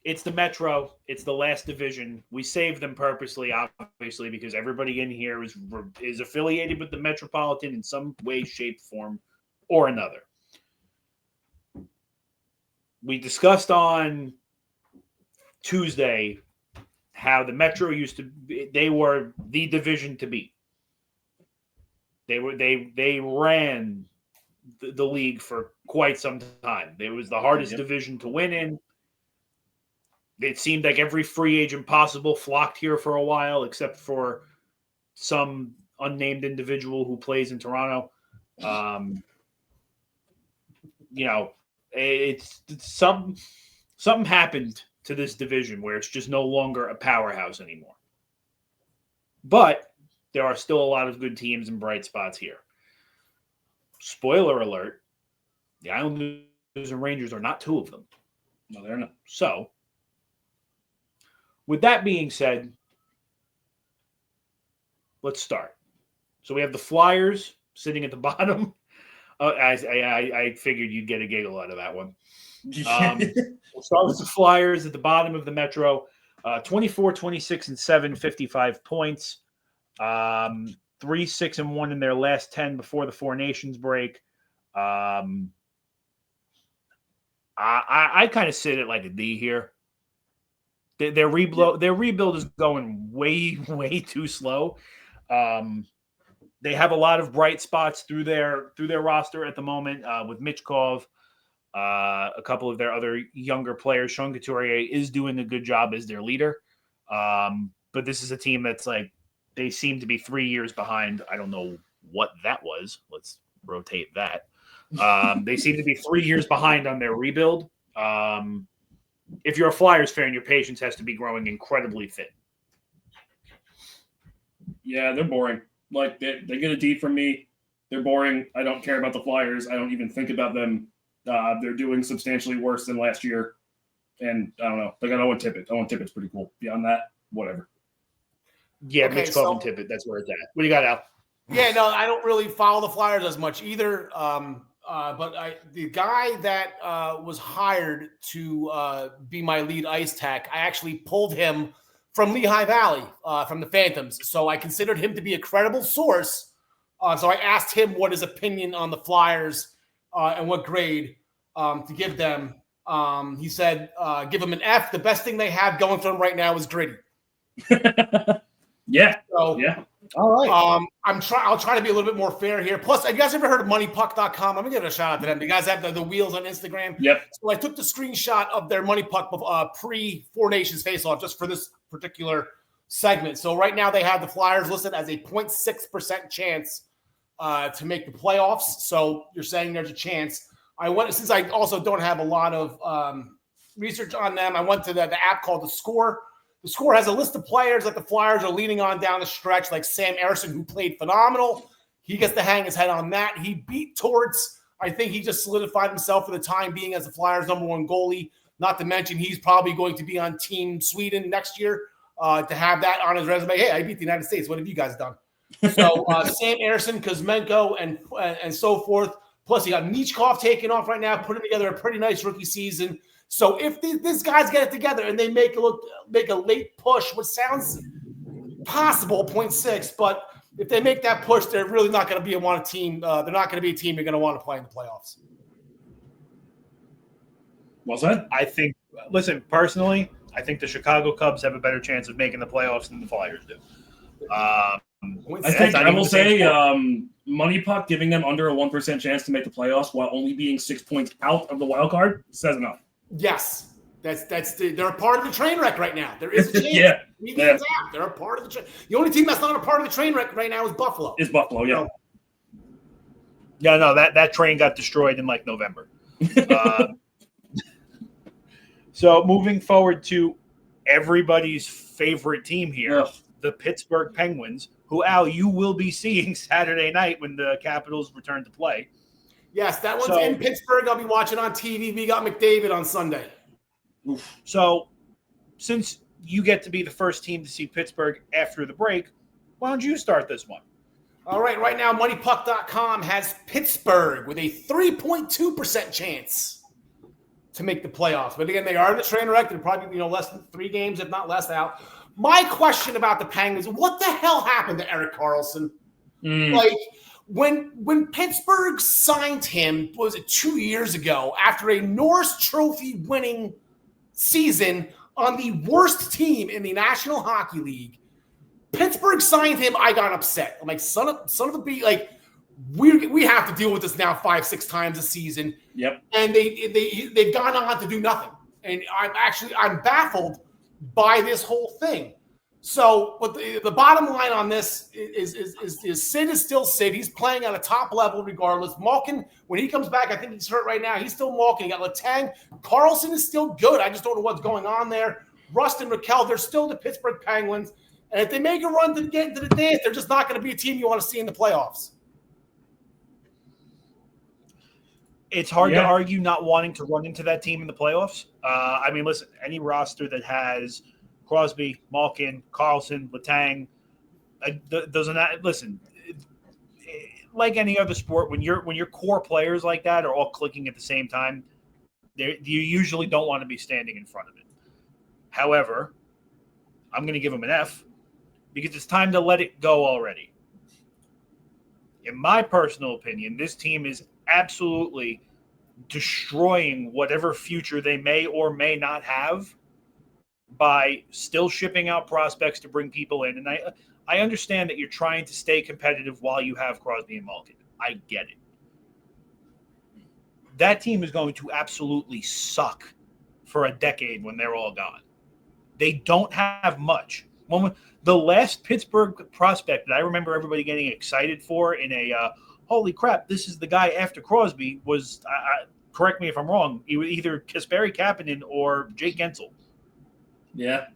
It's the Metro. It's the last division. We saved them purposely, obviously, because everybody in here is affiliated with the Metropolitan in some way, shape, form, or another. We discussed on Tuesday how the Metro used to be, they were the division to beat. They ran the league for quite some time. It was the hardest division to win in. It seemed like every free agent possible flocked here for a while, except for some unnamed individual who plays in Toronto. It's something happened to this division where it's just no longer a powerhouse anymore. But there are still a lot of good teams and bright spots here. Spoiler alert, the Islanders and Rangers are not 2 of them. No, they're not. So, with that being said, let's start. So we have the Flyers sitting at the bottom. I figured you'd get a giggle out of that one. We'll start with the Flyers at the bottom of the Metro. 24, 26, and 7, 55 points. 3, 6, and 1 in their last 10 before the Four Nations break. I kind of sit at like a D here. Their rebuild is going way, way too slow. They have a lot of bright spots through their roster at the moment with Michkov, a couple of their other younger players. Sean Couturier is doing a good job as their leader. But this is a team that's like, they seem to be 3 years behind. I don't know what that was. Let's rotate that. They seem to be 3 years behind on their rebuild. If you're a Flyers fan, your patience has to be growing incredibly thin. Yeah, they're boring. Like, they get a D from me. They're boring. I don't care about the Flyers. I don't even think about them. They're doing substantially worse than last year. And I don't know. They got Owen Tippett. Owen Tippett's pretty cool. Beyond that, whatever. Yeah, okay, Mitch Coven Tippett. That's where it's at. What do you got, Al? Yeah, no, I don't really follow the Flyers as much either. But the guy that was hired to be my lead ice tech, I actually pulled him from Lehigh Valley, from the Phantoms. So I considered him to be a credible source. So I asked him what his opinion on the Flyers and what grade to give them. He said, give them an F. The best thing they have going for them right now is gritty. Yeah. So, yeah. All right. I'll try to be a little bit more fair here. Plus, have you guys ever heard of MoneyPuck.com? I'm gonna give a shout out to them. You guys have the wheels on Instagram. Yep. So I took the screenshot of their MoneyPuck pre Four Nations faceoff just for this particular segment. So right now they have the Flyers listed as a 0.6% chance to make the playoffs. So you're saying there's a chance. Since I also don't have a lot of research on them, I went to the app called The Score. The Score has a list of players that the Flyers are leaning on down the stretch, like Sam Ersson, who played phenomenal. He gets to hang his head on that. He beat Torts. I think he just solidified himself for the time being as the Flyers' #1 goalie. Not to mention he's probably going to be on Team Sweden next year to have that on his resume. Hey, I beat the United States. What have you guys done? So Sam Ersson, Kuzmenko, and so forth. Plus, you got Michkov taking off right now, putting together a pretty nice rookie season. So if these guys get it together and they make a late push, which sounds possible, 0.6, but if they make that push, they're really not going to be a team. They're not going to be a team you're going to want to play in the playoffs. What's that? Personally, I think the Chicago Cubs have a better chance of making the playoffs than the Flyers do. I will say Money Puck giving them under a 1% chance to make the playoffs while only being 6 points out of the wild card says enough. Yes, they're a part of the train wreck right now. There is a chance. Yeah. They're a part of the train. The only team that's not a part of the train wreck right now is Buffalo. Yeah. Yeah, no, that train got destroyed in like November. So moving forward to everybody's favorite team here, the Pittsburgh Penguins, who, Al, you will be seeing Saturday night when the Capitals return to play. Yes, that one's in Pittsburgh. I'll be watching on TV. We got McDavid on Sunday. So since you get to be the first team to see Pittsburgh after the break, why don't you start this one? All right, right now, MoneyPuck.com has Pittsburgh with a 3.2% chance to make the playoffs. But again, they are in the train wreck. They're probably less than 3 games, if not less, out. My question about the Penguins: what the hell happened to Erik Karlsson? Like when Pittsburgh signed him, what was it, 2 years ago, after a Norris Trophy winning season on the worst team in the National Hockey League. Pittsburgh signed him. I got upset. I'm like, son of a beat. Like, we have to deal with this now 5-6 times a season. Yep. And they've gone on to do nothing. And I'm baffled by this whole thing. So, but the bottom line on this is Sid is still Sid. He's playing at a top level regardless. Malkin, when he comes back, I think he's hurt right now. He's still Malkin. You got Letang. Karlsson is still good. I just don't know what's going on there. Rust and Raquel, they're still the Pittsburgh Penguins. And if they make a run to get into the dance, they're just not going to be a team you want to see in the playoffs. It's hard to argue not wanting to run into that team in the playoffs. I mean, listen, any roster that has Crosby, Malkin, Karlsson, Letang, listen, like any other sport, when your core players like that are all clicking at the same time, you usually don't want to be standing in front of it. However, I'm going to give them an F because it's time to let it go already. In my personal opinion, this team is absolutely destroying whatever future they may or may not have by still shipping out prospects to bring people in. And I understand that you're trying to stay competitive while you have Crosby and Malkin. I get it. That team is going to absolutely suck for a decade when they're all gone. They don't have much. The last Pittsburgh prospect that I remember everybody getting excited for in a holy crap, this is the guy after Crosby was, correct me if I'm wrong, he was either Kasperi Kapanen or Jake Gensel. Yeah.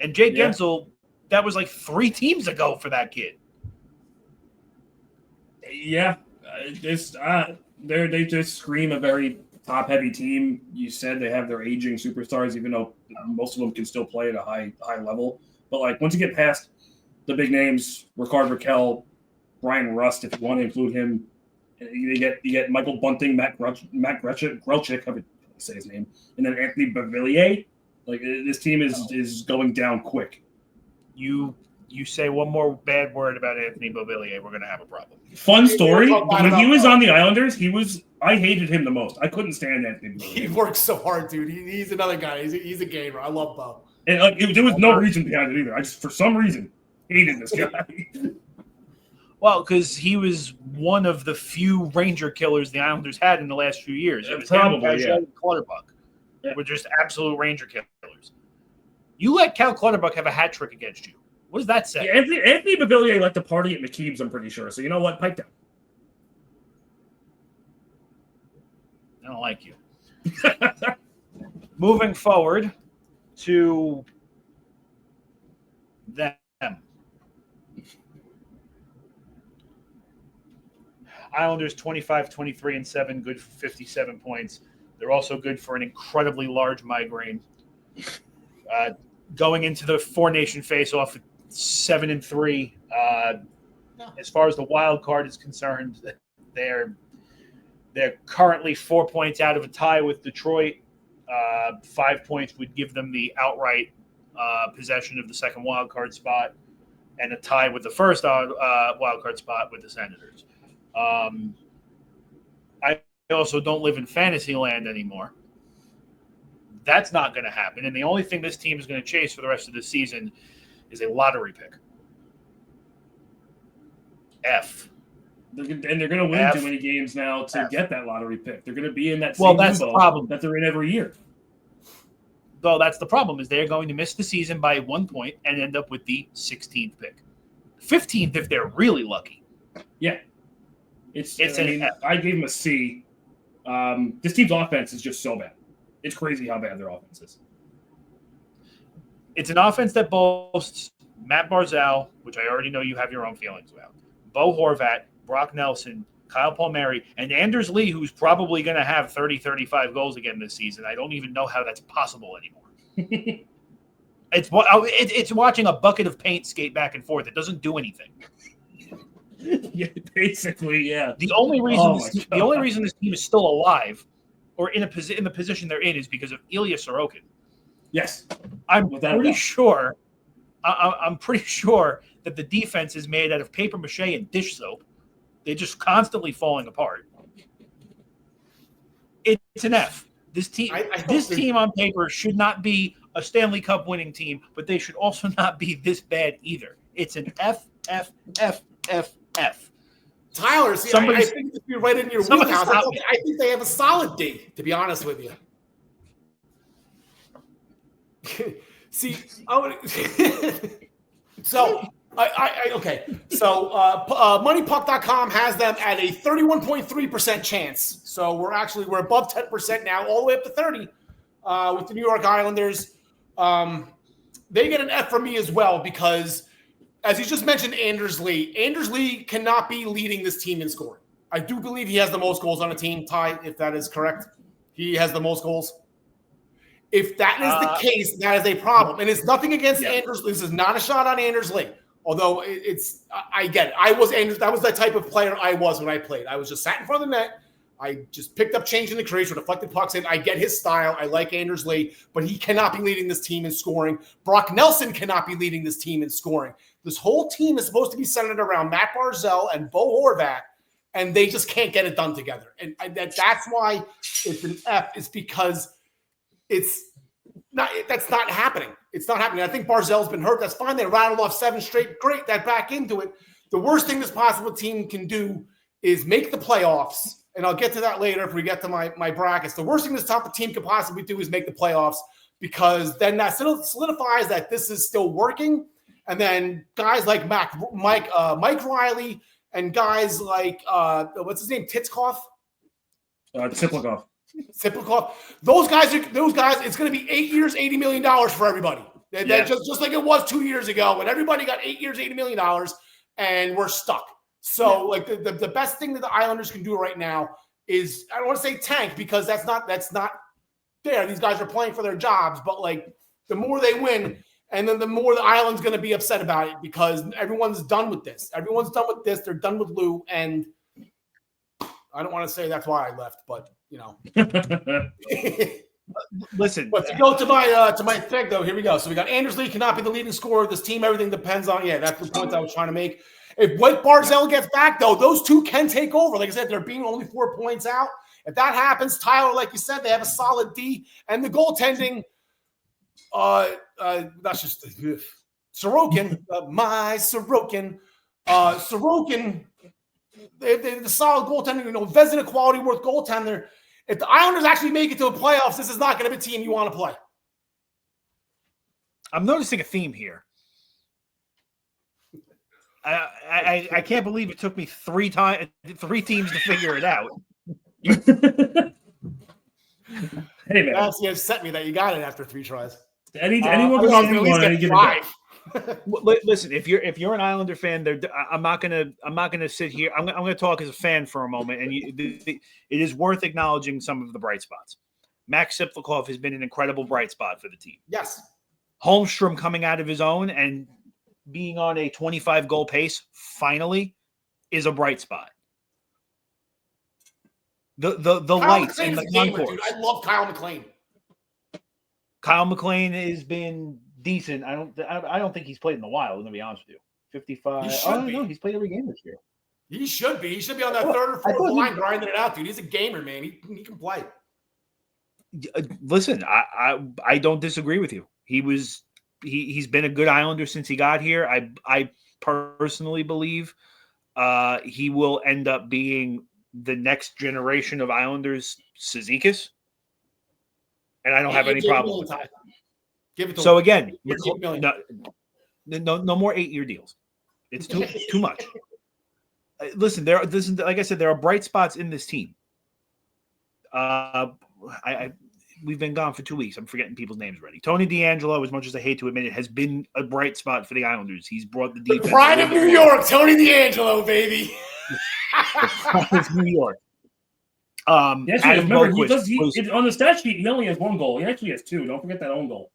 And Jake Gensel, that was like 3 teams ago for that kid. Yeah. They just scream a very top-heavy team. You said they have their aging superstars, even though most of them can still play at a high level. But like once you get past the big names, Rickard Rakell, Brian Rust, if you want to include him, you get Michael Bunting, Matt Grelchik, how would I say his name, and then Anthony Beauvillier. Like this team is going down quick. You say one more bad word about Anthony Beauvillier, we're going to have a problem. Fun story. When he was on the Islanders, I hated him the most. I couldn't stand Anthony Beauvillier. He works so hard, dude. He's another guy. He's a gamer. I love Bo. And there was no reason behind it either. I just, for some reason, hated this guy. Well, because he was one of the few Ranger killers the Islanders had in the last few years. It was probably Clutterbuck. Yeah. Were just absolute Ranger killers. You let Cal Clutterbuck have a hat trick against you. What does that say? Yeah, Anthony Beauvillier liked to party at McKeeb's, I'm pretty sure. So you know what? Pipe down. I don't like you. Moving forward to them. Islanders 25, 23, and 7, good for 57 points. They're also good for an incredibly large migraine. Going into the 4-nation face-off, 7-3. As far as the wild card is concerned, they're currently 4 points out of a tie with Detroit. 5 points would give them the outright possession of the second wild card spot, and a tie with the first wild card spot with the Senators. I also don't live in fantasy land anymore. That's not going to happen. And the only thing this team is going to chase for the rest of the season is a lottery pick. F. They're going to win too many games now to get that lottery pick. They're going to be in that same that's the problem that they're in every year. Well, that's the problem is they're going to miss the season by 1 point and end up with the 16th pick. 15th if they're really lucky. Yeah. I gave him a C This team's offense is just so bad. It's crazy how bad their offense is. It's an offense that boasts Matt Barzal, which I already know you have your own feelings about, Bo Horvat, Brock Nelson, Kyle Palmieri, and Anders Lee, who's probably going to have 30, 35 goals again this season. I don't even know how that's possible anymore. It's watching a bucket of paint skate back and forth. It doesn't do anything. Yeah, basically, yeah. The only reason this team is still alive or in the position they're in is because of Ilya Sorokin. Yes. I'm pretty sure that the defense is made out of paper mache and dish soap. They're just constantly falling apart. It's an F. This team, team on paper should not be a Stanley Cup winning team, but they should also not be this bad either. It's an F, F, F, F, F. Tyler, see, I think you're right in your wheelhouse. I think they have a solid D, to be honest with you. See, so moneypuck.com has them at a 31.3% chance. So we're above 10% now, all the way up to 30 with the New York Islanders. They get an F from me as well because, as you just mentioned, Anders Lee cannot be leading this team in scoring. I do believe he has the most goals on the team, Ty, if that is correct. He has the most goals. If that is the case, that is a problem. And it's nothing against Anders Lee. This is not a shot on Anders Lee. Although I get it. That was the type of player I was when I played. I was just sat in front of the net. I just picked up change in the crease or deflected pucks in. I get his style. I like Anders Lee, but he cannot be leading this team in scoring. Brock Nelson cannot be leading this team in scoring. This whole team is supposed to be centered around Matt Barzal and Bo Horvat, and they just can't get it done together. And that's why it's an F. It's because that's not happening. It's not happening. I think Barzal's been hurt. That's fine. They rattled off 7 straight. Great. That back into it. The worst thing this possible team can do is make the playoffs. And I'll get to that later if we get to my brackets. The worst thing this type of team could possibly do is make the playoffs, because then that solidifies that this is still working. And then guys like Mike Riley and guys like what's his name, Titskov? Siplikov. Those guys. It's going to be 8 years, $80 million for everybody. Just like it was 2 years ago when everybody got 8 years, $80 million, and we're stuck. So, the best thing that the Islanders can do right now is, I don't want to say tank, because that's not there. These guys are playing for their jobs, but the more they win, and then the more the Island's going to be upset about it, because everyone's done with this. Everyone's done with this. They're done with Lou, and I don't want to say that's why I left, but Listen. But to go to my thing though, here we go. So we got Anders Lee cannot be the leading scorer of this team. Everything depends on that's the point I was trying to make. If Blake Barzal gets back, though, those two can take over. Like I said, they're being only 4 points out. If that happens, Tyler, like you said, they have a solid D. And the goaltending, that's just Sorokin, my Sorokin. Sorokin, the solid goaltending, Vezina quality worth goaltender. If the Islanders actually make it to the playoffs, this is not going to be a team you want to play. I'm noticing a theme here. I can't believe it took me three teams to figure it out. Hey man, that's upset me that you got it after 3 tries. Anyone can get 5. Listen, if you're an Islander fan, I'm not gonna sit here. I'm gonna talk as a fan for a moment, and it is worth acknowledging some of the bright spots. Max Siplikov has been an incredible bright spot for the team. Yes, Holmstrom coming out of his own and being on a 25 goal pace finally is a bright spot. The lights in the concourse. I love Kyle McLean. Kyle McLean has been decent. I don't think he's played in the Wild. I'm gonna be honest with you. 55. No, he's played every game this year. He should be. He should be on that third or fourth line grinding it out, dude. He's a gamer, man. He can play. Listen, I don't disagree with you. He's been a good Islander since he got here. I personally believe he will end up being the next generation of Islanders, Cizikas. And I don't have any problem with that. Give it to so him. Again, no more 8-year deals. It's too much. Listen, like I said, there are bright spots in this team. We've been gone for 2 weeks. I'm forgetting people's names already. Tony DeAngelo, as much as I hate to admit it, has been a bright spot for the Islanders. He's brought the defense. The pride of New York, Tony DeAngelo, baby. The pride of New York. Yes, remember, on the stat sheet, he only has 1 goal. He actually has 2. Don't forget that own goal.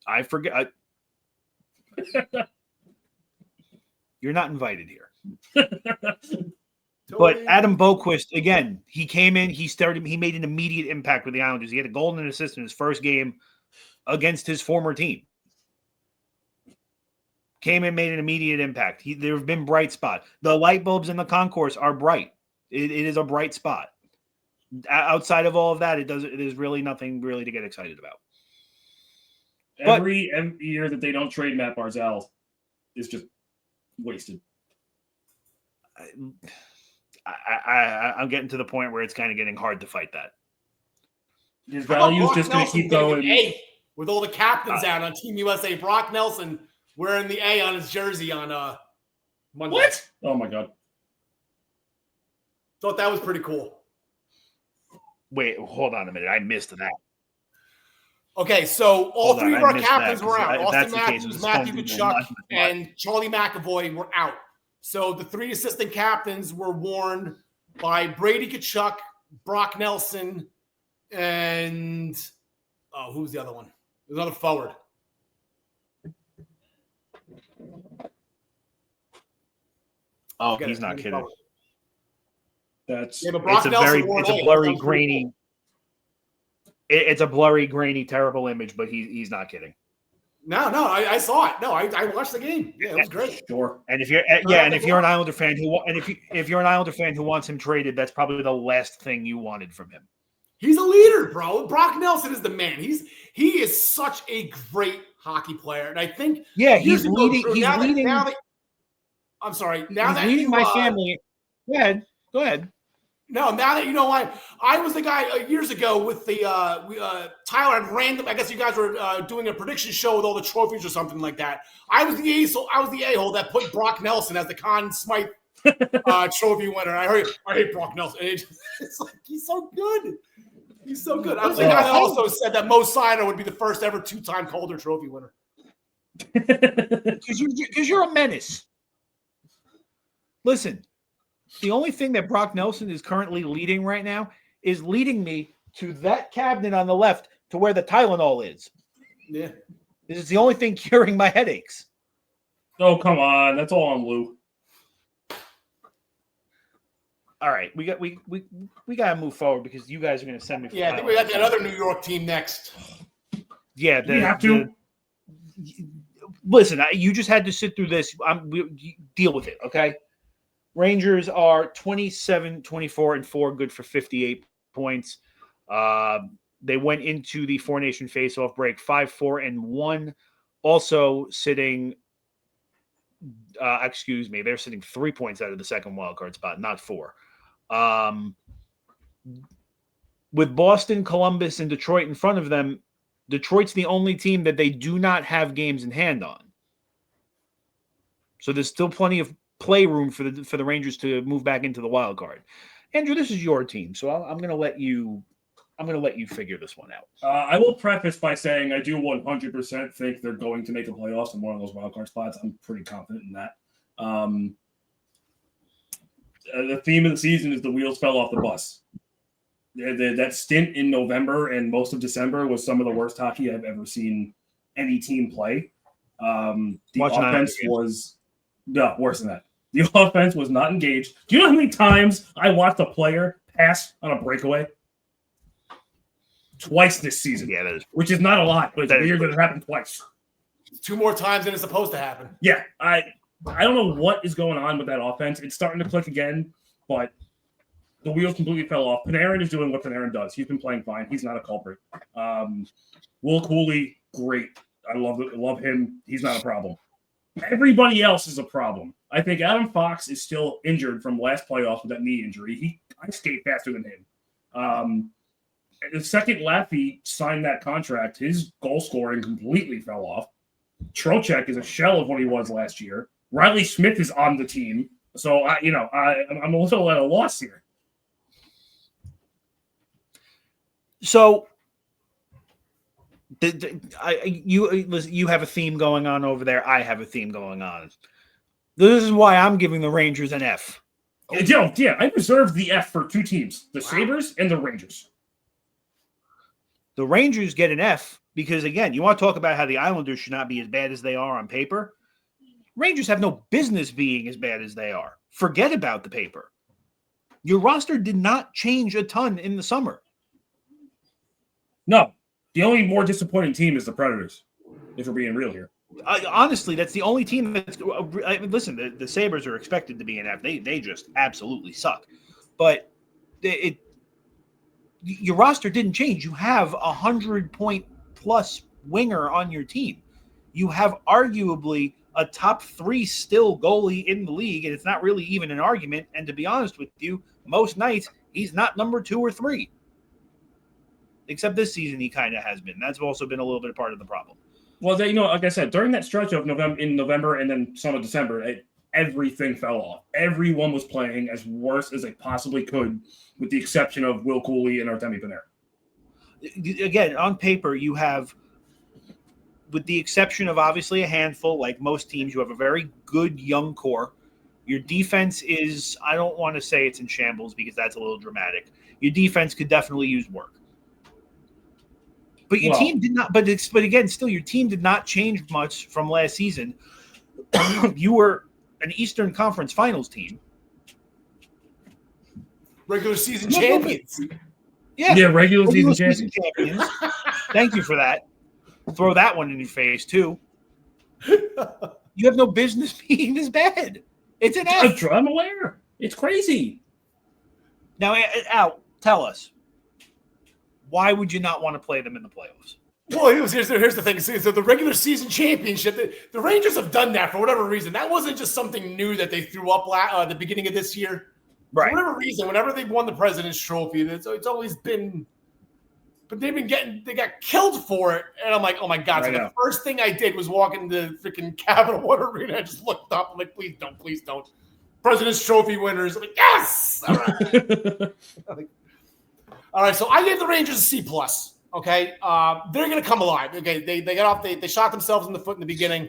I forget. You're not invited here. But Adam Boqvist, again, he came in, he made an immediate impact with the Islanders. He had a goal and an assist in his first game against his former team. Came in, made an immediate impact. There have been bright spots. The light bulbs in the concourse are bright. It is a bright spot. Outside of all of that, there's really nothing really to get excited about. Every year that they don't trade Matt Barzal is just wasted. I'm getting to the point where it's kind of getting hard to fight that. His value is just going to keep going. With all the captains out on Team USA, Brock Nelson wearing the A on his jersey on Monday. What? Oh, my God. Thought that was pretty cool. Wait, hold on a minute. I missed that. Okay, so all three of our captains were out. Austin Matthews, Matthew Tkachuk, and Charlie McAvoy were out. So the 3 assistant captains were worn by Brady Tkachuk, Brock Nelson, and who's the other one? There's another forward. Oh, he's not kidding. It's a blurry, grainy. It's a blurry, grainy, terrible image, but he's not kidding. No, I saw it. No, I watched the game. Yeah, it was great. Sure. And if you're an Islander fan if you're an Islander fan who wants him traded, that's probably the last thing you wanted from him. He's a leader, bro. Brock Nelson is the man. He is such a great hockey player, and I think he's leading. I'm sorry. Now he's leading my family. Go ahead. No, now that you know why, I was the guy years ago with the Tyler had random. I guess you guys were doing a prediction show with all the trophies or something like that. I was the a-hole that put Brock Nelson as the Conn Smythe trophy winner. I hate Brock Nelson. It's like he's so good. He's so good. I was the guy that also said that Mo Seider would be the first ever 2-time Calder Trophy winner. Because you're a menace. Listen. The only thing that Brock Nelson is currently leading right now is leading me to that cabinet on the left to where the Tylenol is. Yeah. This is the only thing curing my headaches. Oh, come on. That's all on Lou. All right. We got to move forward because you guys are going to send me. I think we got that other New York team next. Yeah. We have to. Listen, you just had to sit through this. Deal with it, okay? Rangers are 27-24-4, good for 58 points. They went into the Four Nation faceoff break 5-4-1. Also sitting, they're sitting 3 points out of the second wildcard spot, not 4. With Boston, Columbus, and Detroit in front of them, Detroit's the only team that they do not have games in hand on. So there's still plenty of play room for the Rangers to move back into the wild card. Andrew, this is your team, so I'm going to let you figure this one out. I will preface by saying I do 100% think they're going to make the playoffs in one of those wild card spots. I'm pretty confident in that. The theme of the season is the wheels fell off the bus. That stint in November and most of December was some of the worst hockey I've ever seen any team play. The offense was worse than that. The offense was not engaged. Do you know how many times I watched a player pass on a breakaway? Twice this season. Yeah, which is not a lot, but it's weird that it happened twice. 2 more times than it's supposed to happen. Yeah, I don't know what is going on with that offense. It's starting to click again, but the wheels completely fell off. Panarin is doing what Panarin does. He's been playing fine. He's not a culprit. Will Cooley, great. I love him. He's not a problem. Everybody else is a problem. I think Adam Fox is still injured from last playoffs with that knee injury. I skate faster than him. The second Laffy signed that contract, his goal scoring completely fell off. Trocheck is a shell of what he was last year. Riley Smith is on the team. So, I'm a little at a loss here. So, you have a theme going on over there. I have a theme going on. This is why I'm giving the Rangers an F. Yeah, I reserved the F for two teams, the Sabres and the Rangers. The Rangers get an F because, again, you want to talk about how the Islanders should not be as bad as they are on paper. Rangers have no business being as bad as they are. Forget about the paper. Your roster did not change a ton in the summer. No. The only more disappointing team is the Predators, if we're being real here. Honestly, that's the only team that's listen, the Sabres are expected to be an F. They just absolutely suck. But your roster didn't change. You have 100-point plus winger on your team. You have arguably a top 3 still goalie in the league, and it's not really even an argument. And to be honest with you, most nights he's not number 2 or 3. Except this season, he kind of has been. That's also been a little bit part of the problem. Well, like I said, during that stretch of November and then some of December, everything fell off. Everyone was playing as worse as they possibly could, with the exception of Will Cooley and Artemi Panarin. Again, on paper, you have, with the exception of obviously a handful, like most teams, you have a very good young core. Your defense is, I don't want to say it's in shambles because that's a little dramatic. Your defense could definitely use work. But your team did not. But again, still, your team did not change much from last season. You were an Eastern Conference Finals team, regular season champions. Yeah, regular season champions. Thank you for that. Throw that one in your face too. You have no business being this bad. It's an F. I'm aware. It's crazy. Now, Al, tell us. Why would you not want to play them in the playoffs? Well, here's the thing. So the regular season championship, the Rangers have done that for whatever reason. That wasn't just something new that they threw up at the beginning of this year. Right. For whatever reason, whenever they've won the President's Trophy, it's always been – but they got killed for it. And I'm like, oh, my God. So the first thing I did was walk into the freaking Capital One Arena. I just looked up. I'm like, please don't. President's Trophy winners. I'm like, yes! All right. All right, so I gave the Rangers a C+. Okay, they're going to come alive. Okay, they got off. They shot themselves in the foot in the beginning.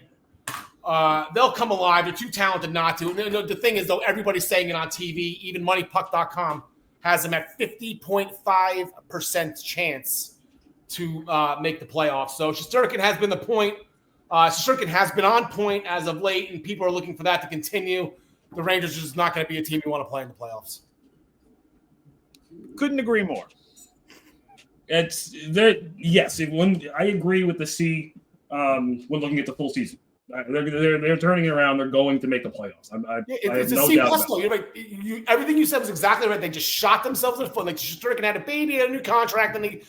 They'll come alive. They're too talented not to. The thing is, though, everybody's saying it on TV. Even MoneyPuck.com has them at 50.5% chance to make the playoffs. So Shesterkin has been the point. Shesterkin has been on point as of late, and people are looking for that to continue. The Rangers are just not going to be a team you want to play in the playoffs. Couldn't agree more. It's there. Yes, when I agree with the C. When looking at the full season, they're turning it around. They're going to make the playoffs. It's a C plus though. You're like everything you said was exactly right. They just shot themselves in the foot. Like Shesterkin had a baby, had a new contract, and I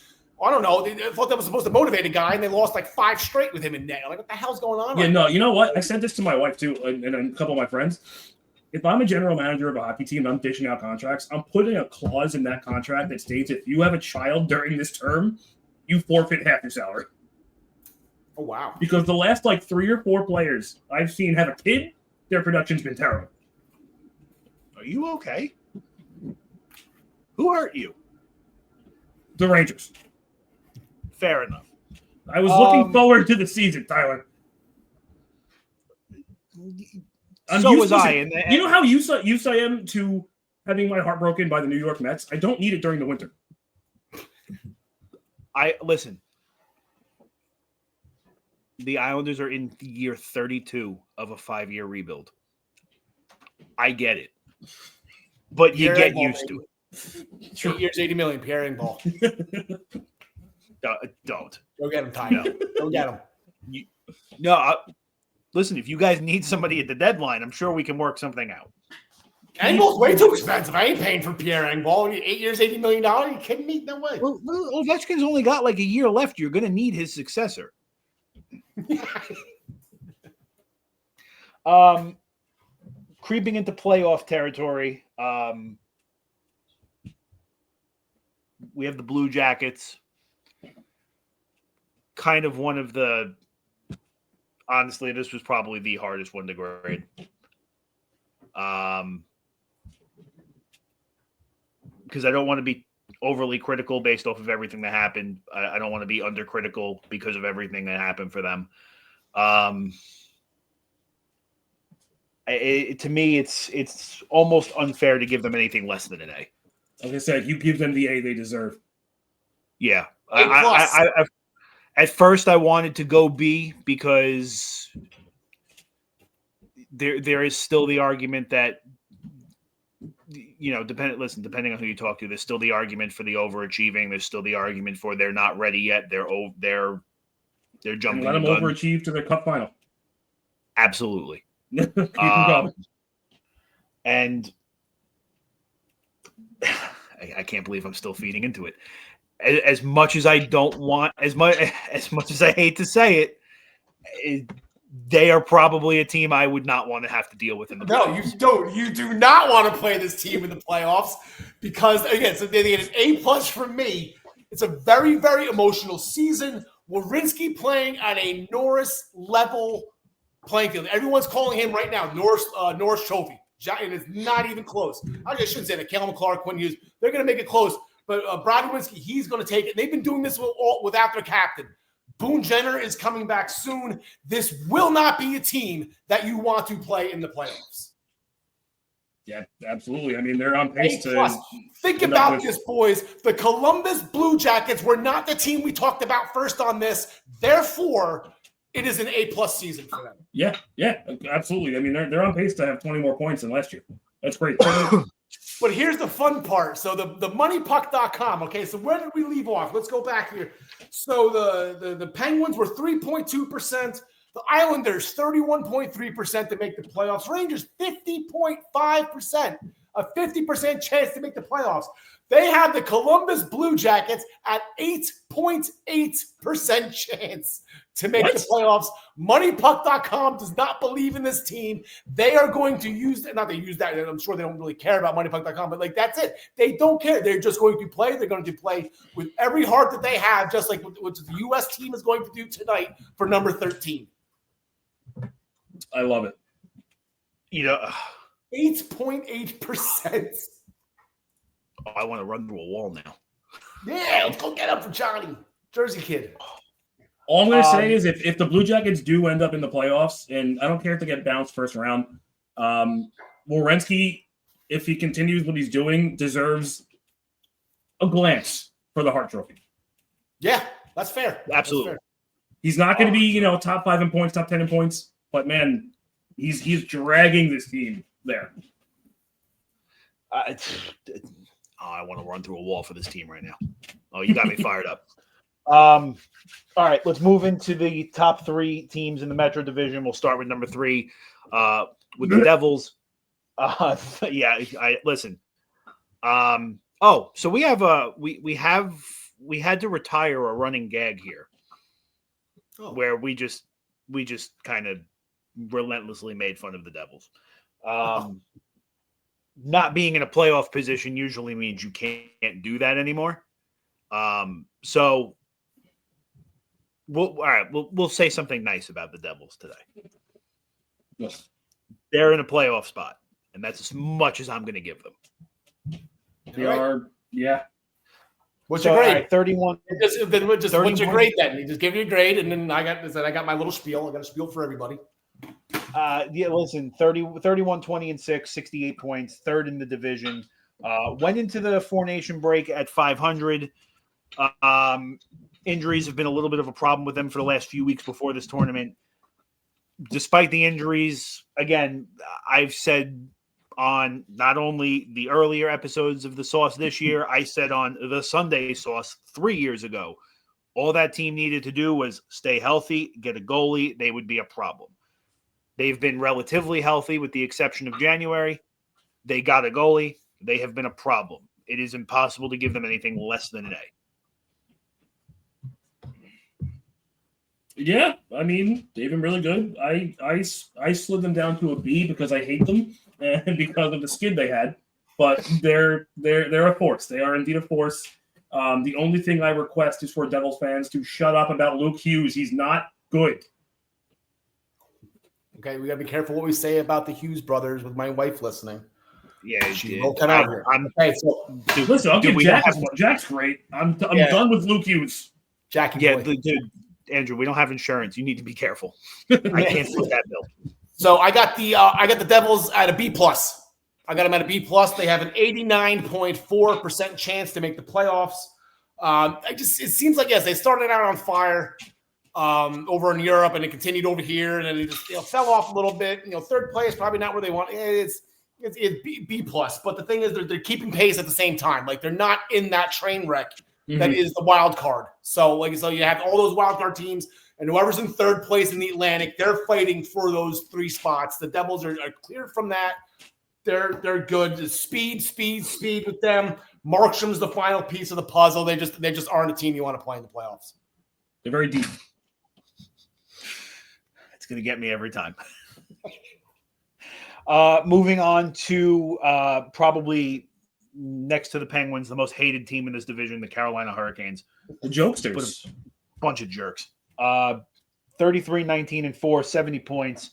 don't know. They thought that was supposed to motivate a guy, and they lost like 5 straight with him in net. Like, what the hell's going on? Yeah, no. You know what? I said this to my wife too, and a couple of my friends. If I'm a general manager of a hockey team and I'm dishing out contracts, I'm putting a clause in that contract that states if you have a child during this term, you forfeit half your salary. Oh, wow. Because the last 3 or 4 players I've seen have a kid, their production's been terrible. Are you okay? Who hurt you? The Rangers. Fair enough. I was looking forward to the season, Tyler. So was I. You know how used I am to having my heart broken by the New York Mets? I don't need it during the winter. Listen. The Islanders are in year 32 of a 5-year rebuild. I get it. But you get used to it. 3 years, $80 million, Pierre Engvall. Don't. Go get him, Tyler. Go get him. Listen, if you guys need somebody at the deadline, I'm sure we can work something out. Engvall's way too expensive. I ain't paying for Pierre Engvall. 8 years, $80 million? Are you kidding me? No way. Well, Ovechkin's only got a year left. You're going to need his successor. Creeping into playoff territory, we have the Blue Jackets. Kind of one of the... Honestly, this was probably the hardest one to grade. Because I don't want to be overly critical based off of everything that happened. I don't want to be undercritical because of everything that happened for them. To me, it's almost unfair to give them anything less than an A. Like I said, you give them the A they deserve. Yeah. I at first I wanted to go B because there is still the argument that, you know, depending on who you talk to, there's still the argument for the overachieving. There's still the argument for they're not ready yet. They're jumping. And let them overachieve to the cup final. Absolutely. Keep them going. And I can't believe I'm still feeding into it. As much as I don't want, as much as I hate to say it, they are probably a team I would not want to have to deal with in the playoffs. No, you don't. You do not want to play this team in the playoffs because, again, so they get an A+ from me. It's a very, very emotional season. Werenski playing at a Norris level playing field. Everyone's calling him right now Norris Trophy, and it's not even close. I shouldn't say that. Cale McClure, Quinn Hughes, they're going to make it close. But Brad Werenski, he's going to take it. They've been doing this without their captain. Boone Jenner is coming back soon. This will not be a team that you want to play in the playoffs. Yeah, absolutely. I mean, they're on pace to... Think about this, boys. The Columbus Blue Jackets were not the team we talked about first on this. Therefore, it is an A+ season for them. Yeah, absolutely. I mean, they're on pace to have 20 more points than last year. That's great. But here's the fun part. So the moneypuck.com. Okay, so where did we leave off? Let's go back here. So the Penguins were 3.2%. The Islanders 31.3% to make the playoffs. Rangers 50.5%. A 50% chance to make the playoffs. They have the Columbus Blue Jackets at 8.8% chance to make the playoffs. MoneyPuck.com does not believe in this team. They are going to use – not they use that. I'm sure they don't really care about MoneyPuck.com, but, like, that's it. They don't care. They're just going to play. They're going to play with every heart that they have, just like what the U.S. team is going to do tonight for number 13. I love it. You know, 8.8%. I want to run through a wall now. Yeah, let's go get up for Johnny, Jersey kid. All I'm going to say is if the Blue Jackets do end up in the playoffs, and I don't care if they get bounced first round, Werenski, if he continues what he's doing, deserves a glance for the Hart Trophy. Yeah, that's fair. Absolutely. That's fair. He's not going to be, top 5 in points, top 10 in points, but, man, he's dragging this team there. I want to run through a wall for this team right now. Oh, you got me fired up. All right, let's move into the top 3 teams in the Metro Division. We'll start with number 3 with the Devils. Listen. So we have we had to retire a running gag here, where we just kind of relentlessly made fun of the Devils. Not being in a playoff position usually means you can't do that anymore. So we'll say something nice about the Devils today. Yes. They're in a playoff spot, and that's as much as I'm going to give them. They are, yeah. What's your grade? 31. What's your grade then? You just give me a grade, and then I got my little spiel. I got a spiel for everybody. Listen, 31, 20, and 6, 68 points, third in the division. Went into the Four Nation break at 500. Injuries have been a little bit of a problem with them for the last few weeks before this tournament. Despite the injuries, again, I've said on not only the earlier episodes of the Sauce this year, I said on the Sunday Sauce 3 years ago, all that team needed to do was stay healthy, get a goalie, they would be a problem. They've been relatively healthy with the exception of January. They got a goalie. They have been a problem. It is impossible to give them anything less than an A. Yeah, I mean, they've been really good. I slid them down to a B because I hate them and because of the skid they had. But they're a force. They are indeed a force. The only thing I request is for Devils fans to shut up about Luke Hughes. He's not good. Okay, we got to be careful what we say about the Hughes brothers with my wife listening. Okay, so listen, I'll give Jack this one. Jack's great. I'm done with Luke Hughes. Jack, dude, Andrew, we don't have insurance. You need to be careful. I can't foot that bill. So I got the Devils at a B+. I got them at a B+. They have an 89.4% chance to make the playoffs. It seems like, yes, they started out on fire over in Europe, and it continued over here, and then it just fell off a little bit. Third place probably not where they want. It's B+. But the thing is, they're keeping pace at the same time. Like, they're not in that train wreck that is the wild card. So you have all those wild card teams, and whoever's in third place in the Atlantic, they're fighting for those 3 spots. The Devils are cleared from that. They're good. The speed with them. Markstrom's the final piece of the puzzle. They just aren't a team you want to play in the playoffs. They're very deep. It's going to get me every time. Moving on to probably next to the Penguins, the most hated team in this division, the Carolina Hurricanes. The jokesters. Bunch of jerks. 33-19-4, 70 points.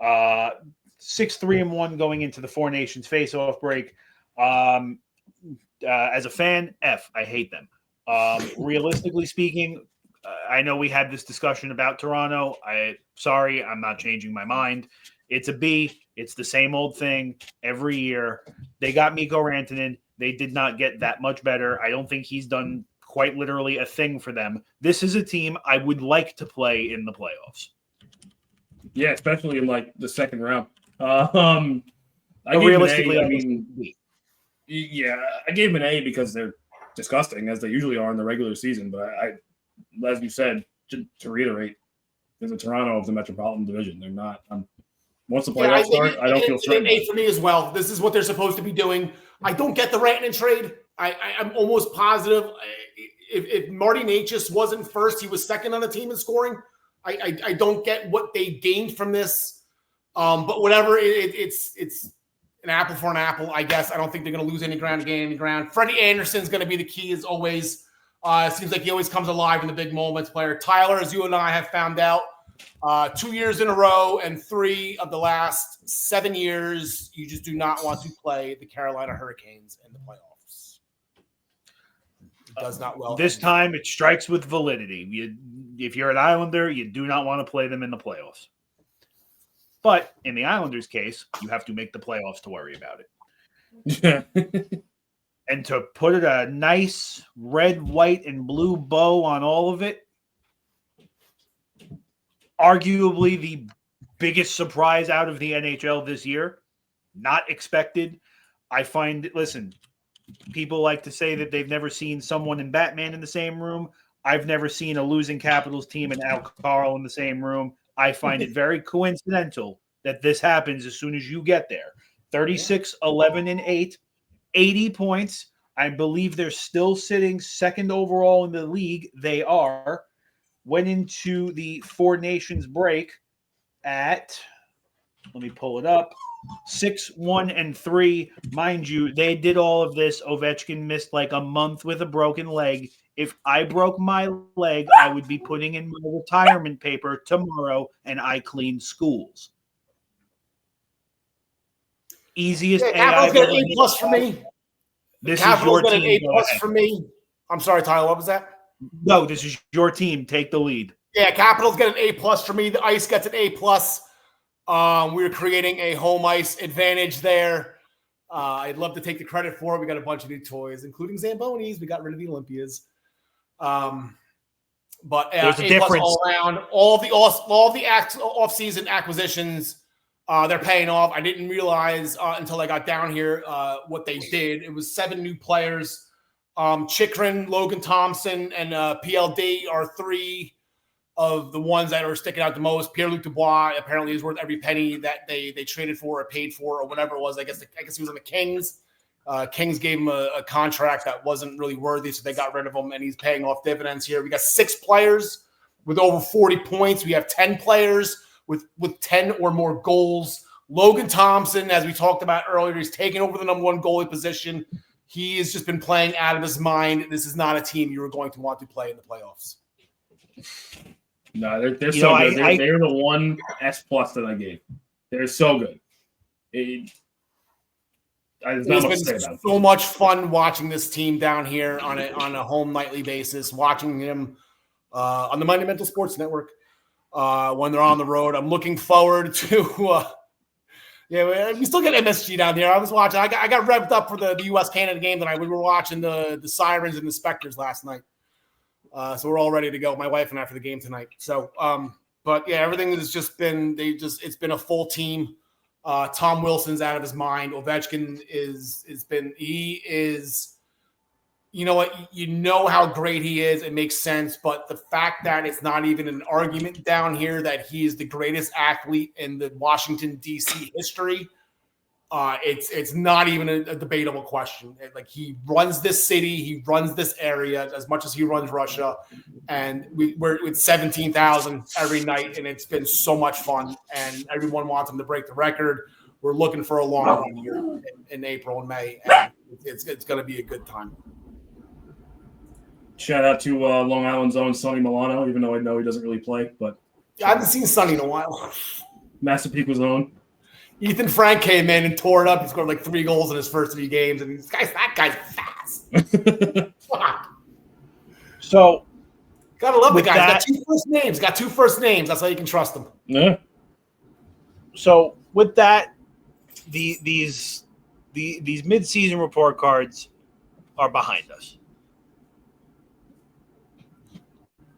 6-3-1 going into the Four Nations face-off break. As a fan, I hate them. Realistically speaking, I know we had this discussion about Toronto. I'm not changing my mind. It's a B. It's the same old thing every year. They got Mikko Rantanen. They did not get that much better. I don't think he's done quite literally a thing for them. This is a team I would like to play in the playoffs. Yeah, especially in the second round. I gave them an A because they're disgusting, as they usually are in the regular season. But as you said, to reiterate, there's a Toronto of the Metropolitan Division. They're not. Once the playoffs start, I don't feel certain. It's an A for me as well. This is what they're supposed to be doing. I don't get the Rantanen trade. I'm almost positive if Marty Necas wasn't first, he was second on the team in scoring. I don't get what they gained from this. But whatever, it's an apple for an apple, I guess. I don't think they're going to lose any ground, gain any ground. Freddie Anderson's going to be the key as always. It seems like he always comes alive in the big moments. Player Tyler, as you and I have found out, 2 years in a row and 3 of the last 7 years, you just do not want to play the Carolina Hurricanes in the playoffs. It does not well. This time it strikes with validity. If you're an Islander, you do not want to play them in the playoffs. But in the Islanders' case, you have to make the playoffs to worry about it. And to put a nice red, white, and blue bow on all of it, arguably the biggest surprise out of the NHL this year, not expected. I find, listen, people like to say that they've never seen someone in Batman in the same room. I've never seen a losing Capitals team and Al Carl in the same room. I find it very coincidental that this happens as soon as you get there. 36-11-8, 80 points. I believe they're still sitting second overall in the league. They are. Went into the Four Nations break at, let me pull it up, 6-1-3. Mind you, they did all of this. Ovechkin missed like a month with a broken leg. If I broke my leg, I would be putting in my retirement paper tomorrow, and I clean schools. Easiest A I've got an A+ for me. This is your team. An A+ for me. I'm sorry, Tyler. What was that? No, this is your team. Take the lead. Yeah, Capitals get an A+ for me. The Ice gets an A+. We're creating a home ice advantage there. I'd love to take the credit for it. We got a bunch of new toys, including Zambonis. We got rid of the Olympias. But there's a difference all around. All the off-season acquisitions, they're paying off. I didn't realize until I got down here what they did. It was 7 new players. Chychrun, Logan Thompson, and PLD are 3 of the ones that are sticking out the most. Pierre-Luc Dubois apparently is worth every penny that they traded for or paid for or whatever it was. I guess he was on the Kings. Kings gave him a contract that wasn't really worthy, so they got rid of him, and he's paying off dividends here. We got 6 players with over 40 points. We have 10 players with 10 or more goals. Logan Thompson, as we talked about earlier, he's taking over the number 1 goalie position. He has just been playing out of his mind. This is not a team you are going to want to play in the playoffs. No, they're so good. They're the 1 S+ that I gave. They're so good. There's not much to say about it. So much fun watching this team down here on a home nightly basis, watching them on the Monumental Sports Network when they're on the road. I'm looking forward to we still get MSG down here. I was watching. I got revved up for the U.S. Canada game tonight. We were watching the Sirens and the Spectres last night, so we're all ready to go. My wife and I for the game tonight. So, but yeah, everything has just been it's been a full team. Tom Wilson's out of his mind. Ovechkin is you know what? You know how great he is. It makes sense. But the fact that it's not even an argument down here that he is the greatest athlete in the Washington, D.C. history, it's not even a debatable question. Like, he runs this city. He runs this area as much as he runs Russia. And we're with 17,000 every night, and it's been so much fun. And everyone wants him to break the record. We're looking for a long run here in April and May. And it's going to be a good time. Shout out to Long Island's own Sonny Milano, even though I know he doesn't really play. But I haven't seen Sonny in a while. Massapequa's own. Ethan Frank came in and tore it up. He scored like 3 goals in his first 3 games, and that guy's fast. Fuck. So, gotta love the guy. He's got 2 first names. That's how you can trust him. Yeah. So with that, these mid-season report cards are behind us.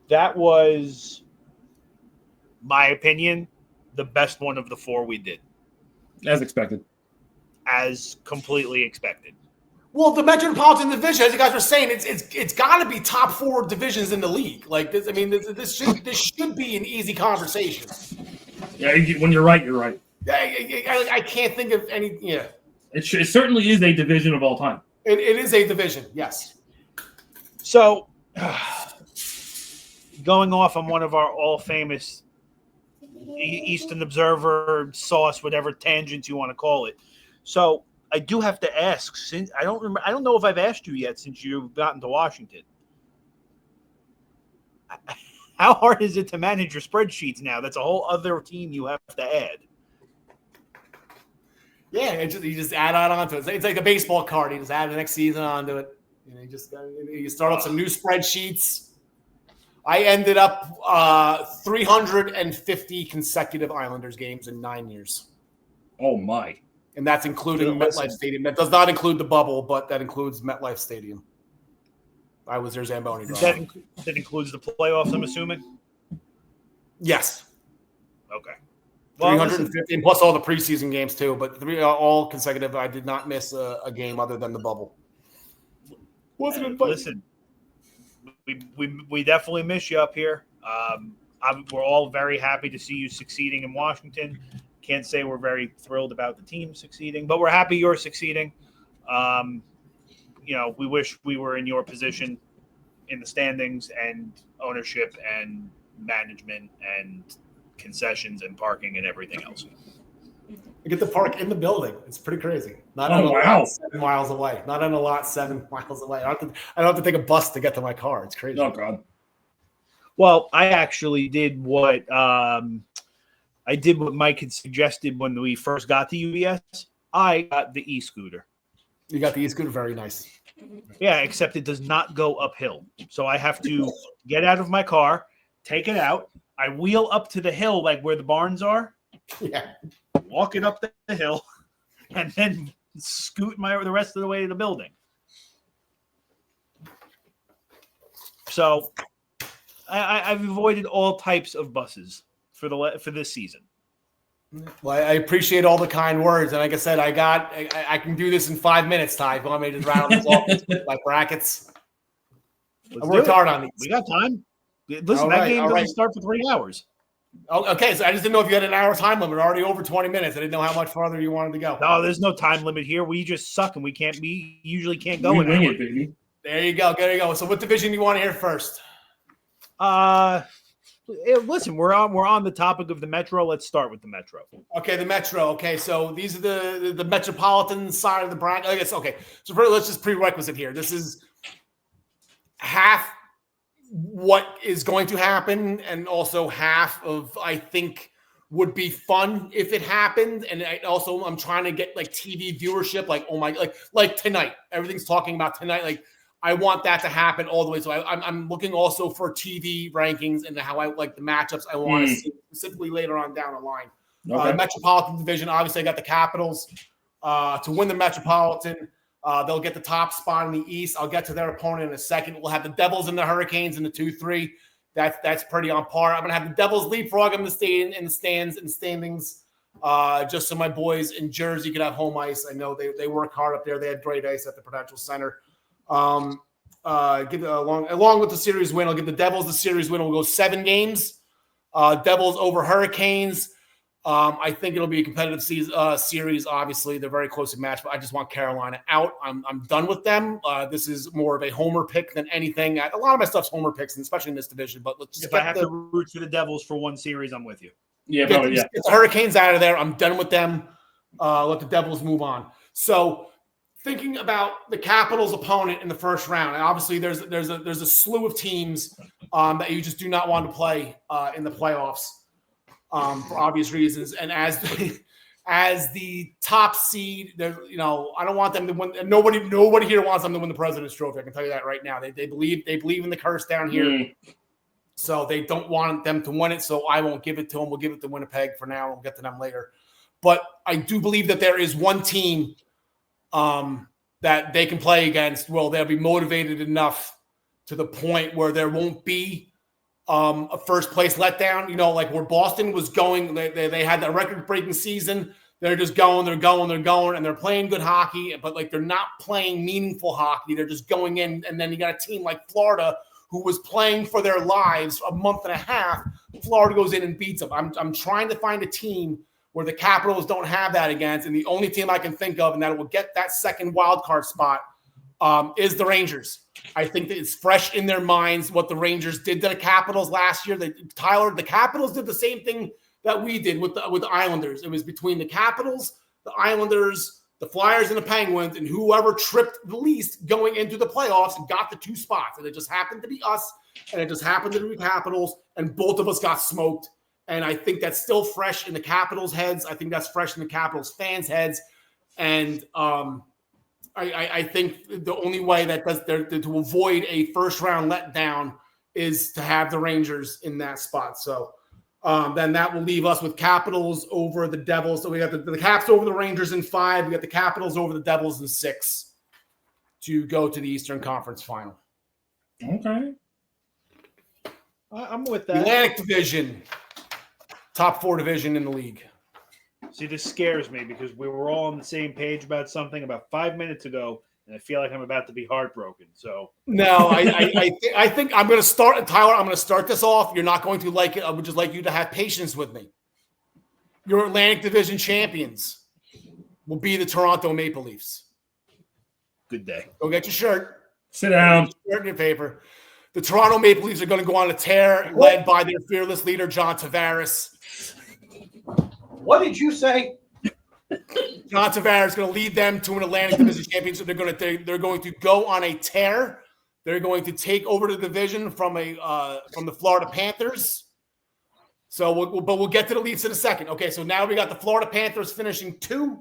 That was, my opinion, the best one of the 4 we did. As expected. As completely expected. Well, the Metropolitan Division, as you guys were saying, it's got to be top 4 divisions in the league. Like this, I mean, this should be an easy conversation. Yeah, when you're right, you're right. I can't think of any. Yeah, it certainly is a division of all time. It is a division, yes. So, going off on one of our all-famous Eastern Observer sauce, whatever tangents you want to call it. So, I do have to ask, since I don't know if I've asked you yet since you've gotten to Washington. How hard is it to manage your spreadsheets now? That's a whole other team you have to add. Yeah, you just add on to it. It's like a baseball card. You just add the next season onto it. You start up some new spreadsheets. I ended up 350 consecutive Islanders games in 9 years. Oh, my. And that's including MetLife Stadium. That does not include the bubble, but that includes MetLife Stadium. I was there Zamboni. That includes the playoffs, I'm assuming? Yes. Okay. 350 plus all the preseason games too, but all consecutive. I did not miss a game other than the bubble. Wasn't it fun? Listen, we definitely miss you up here. We're all very happy to see you succeeding in Washington. Can't say we're very thrilled about the team succeeding, but we're happy you're succeeding. We wish we were in your position in the standings and ownership and management and concessions and parking and everything else. You get to park in the building. It's pretty crazy. Not on a lot 7 miles away. Not on a lot 7 miles away. I don't have to take a bus to get to my car. It's crazy. Oh, God. Well, I actually did what Mike had suggested when we first got to UBS. I got the e-scooter. You got the e-scooter? Very nice. Yeah, except it does not go uphill. So I have to get out of my car, take it out. I wheel up to the hill, like where the barns are. Yeah. Walk it up the hill, and then scoot the rest of the way to the building. So I've avoided all types of buses for this season. Well, I appreciate all the kind words, and like I said, I can do this in 5 minutes, Ty. If you want me to just rattle this off with my brackets? I worked hard on these. We got time. Listen, that game doesn't start for 3 hours. Oh, okay, so I just didn't know if you had an hour time limit. We're already over 20 minutes. I didn't know how much farther you wanted to go. No, there's no time limit here. We just suck, and we usually can't go. Wing it, baby. There you go. There you go. So, what division do you want to hear first? Listen, we're on the topic of the Metro. Let's start with the Metro. Okay, the Metro. Okay, so these are the metropolitan side of the bracket. I guess. Okay, so let's just prerequisite here. This is half what is going to happen, and also half of, I think, would be fun if it happened. And I'm trying to get like TV viewership, like, oh my, like tonight, everything's talking about tonight. Like I want that to happen all the way. So I'm looking also for TV rankings and how I like the matchups I want to see specifically later on down the line. Okay. Metropolitan Division, obviously I got the Capitals to win the Metropolitan. They'll get the top spot in the East. I'll get to their opponent in a second. We'll have the Devils and the Hurricanes in the 2-3. That's pretty on par. I'm gonna have the Devils leapfrog them in the standings, just so my boys in Jersey could have home ice. I know they work hard up there. They had great ice at the Prudential Center. Along with the series win, I'll give the Devils the series win. We'll go 7 games. Devils over Hurricanes. I think it'll be a competitive series. Obviously, they're very close to match, but I just want Carolina out. I'm done with them. This is more of a homer pick than anything. A lot of my stuff's homer picks, and especially in this division. But let's just if I have to root for the Devils for one series, I'm with you. Yeah, get the Hurricanes out of there. I'm done with them. Let the Devils move on. So, thinking about the Capitals' opponent in the first round, and obviously there's a slew of teams that you just do not want to play in the playoffs. For obvious reasons, and as the top seed, I don't want them to win. Nobody here wants them to win the President's Trophy. I can tell you that right now. They believe in the curse down here, so they don't want them to win it. So I won't give it to them. We'll give it to Winnipeg for now. We'll get to them later. But I do believe that there is one team that they can play against. Well, they'll be motivated enough to the point where there won't be a first place letdown, like where Boston was going. They had that record-breaking season. They're just going, and they're playing good hockey, but like they're not playing meaningful hockey. They're just going in, and then you got a team like Florida who was playing for their lives a month and a half. Florida goes in and beats them. I'm trying to find a team where the Capitals don't have that against, and the only team I can think of and that will get that second wild card spot is the Rangers. I think that it's fresh in their minds what the Rangers did to the Capitals last year. The Capitals did the same thing that we did with the Islanders. It was between the Capitals, the Islanders, the Flyers, and the Penguins, and whoever tripped the least going into the playoffs got the 2 spots. And it just happened to be us, and it just happened to be the Capitals, and both of us got smoked. And I think that's still fresh in the Capitals' heads. I think that's fresh in the Capitals' fans' heads. And I think the only way that to avoid a first-round letdown is to have the Rangers in that spot. So then that will leave us with Capitals over the Devils. So we got the Caps over the Rangers in 5. We got the Capitals over the Devils in 6 to go to the Eastern Conference Final. Okay. I'm with that. Atlantic Division, top 4 division in the league. See, this scares me because we were all on the same page about something about 5 minutes ago, and I feel like I'm about to be heartbroken. So no, I think I'm going to start, Tyler. I'm going to start this off. You're not going to like it. I would just like you to have patience with me. Your Atlantic Division champions will be the Toronto Maple Leafs. Good day. Go get your shirt. Sit down. Shirt in your paper. The Toronto Maple Leafs are going to go on a tear, led by their fearless leader, John Tavares. What did you say? John Tavares is going to lead them to an Atlantic Division championship. They're going to go on a tear. They're going to take over the division from the Florida Panthers. So, we'll get to the Leafs in a second. Okay, so now we got the Florida Panthers finishing 2.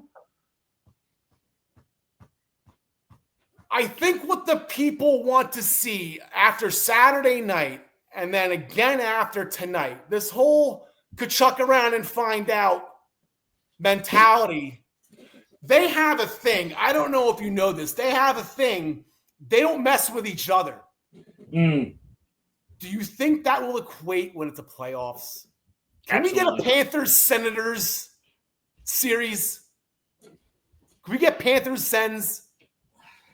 I think what the people want to see after Saturday night and then again after tonight, this whole Kachuk around and find out mentality, they have a thing. I don't know if you know this. They have a thing. They don't mess with each other. Do you think that will equate when it's a playoffs? Can we get a Panthers-Senators series? Can we get Panthers-Sens?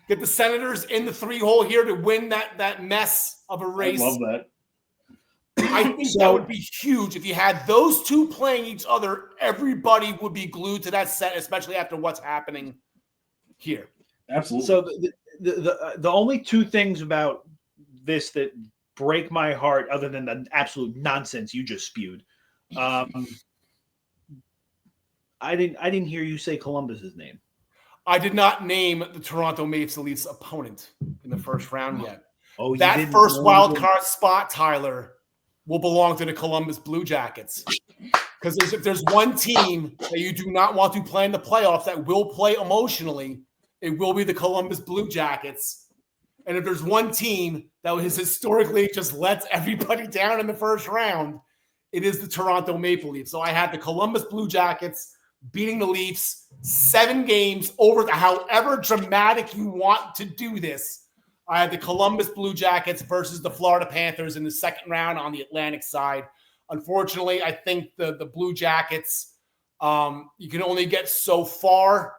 Get the Senators in the 3-hole here to win that mess of a race? I love that. I think that would be huge. If you had those two playing each other, everybody would be glued to that set, especially after what's happening here. Absolutely. So the only 2 things about this that break my heart, other than the absolute nonsense you just spewed, I didn't hear you say Columbus's name. I did not name the Toronto Maple Leafs opponent in the first round yet. Oh, that first wild card spot, Tyler, will belong to the Columbus Blue Jackets. Because if there's one team that you do not want to play in the playoffs that will play emotionally, it will be the Columbus Blue Jackets. And if there's one team that has historically just lets everybody down in the first round, it is the Toronto Maple Leafs. So I had the Columbus Blue Jackets beating the Leafs 7 games over. However dramatic you want to do this, I had the Columbus Blue Jackets versus the Florida Panthers in the second round on the Atlantic side. Unfortunately, I think the Blue Jackets, you can only get so far.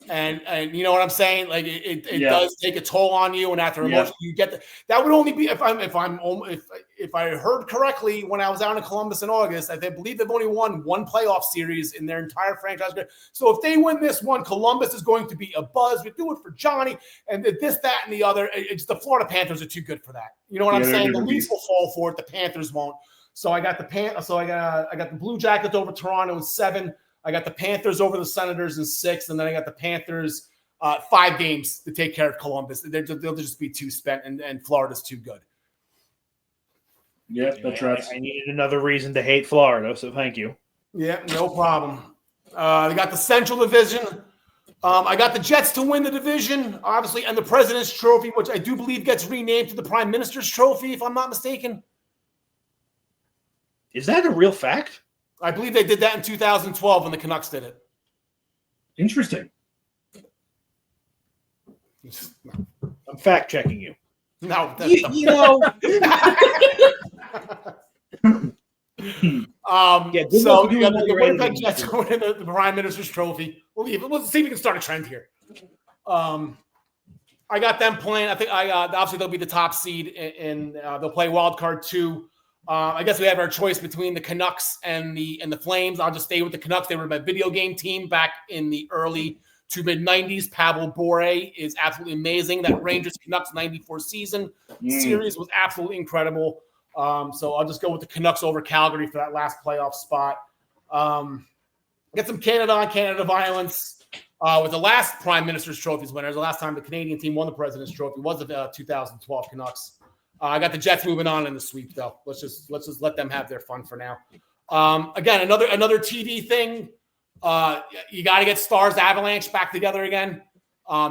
And you know what I'm saying? Like it does take a toll on you, and after emotion, you get that would only be if I heard correctly when I was out in Columbus in August. I believe they've only won one playoff series in their entire franchise. So if they win this one, Columbus is going to be a buzz. We do it for Johnny, and this, that, and the other. It's the Florida Panthers are too good for that. You know what I'm saying? The Leafs will fall for it. The Panthers won't. So I got the Blue Jackets over Toronto in 7. I got the Panthers over the Senators in 6, and then I got the Panthers 5 games to take care of Columbus. They'll just be too spent, and Florida's too good. Yeah, that's right. I needed another reason to hate Florida, so thank you. Yeah, no problem. They got the Central Division. I got the Jets to win the division, obviously, and the President's Trophy, which I do believe gets renamed to the Prime Minister's Trophy, if I'm not mistaken. Is that a real fact? I believe they did that in 2012 when the Canucks did it. Interesting. I'm fact checking you. No, you know. So you got the Winnipeg Jets winning the Prime Minister's Trophy. We'll see if we can start a trend here. I got them playing. I think obviously they'll be the top seed, and they'll play wild card 2. I guess we have our choice between the Canucks and the Flames. I'll just stay with the Canucks. They were my video game team back in the early to mid-90s. Pavel Bure is absolutely amazing. That Rangers-Canucks 94 season series was absolutely incredible. So I'll just go with the Canucks over Calgary for that last playoff spot. Get some Canada on Canada violence. With the last Prime Minister's Trophies winners, the last time the Canadian team won the President's Trophy was the 2012 Canucks. I got the Jets moving on in the sweep, though. Let's just let them have their fun for now. Again, another TD thing. You got to get Stars Avalanche back together again.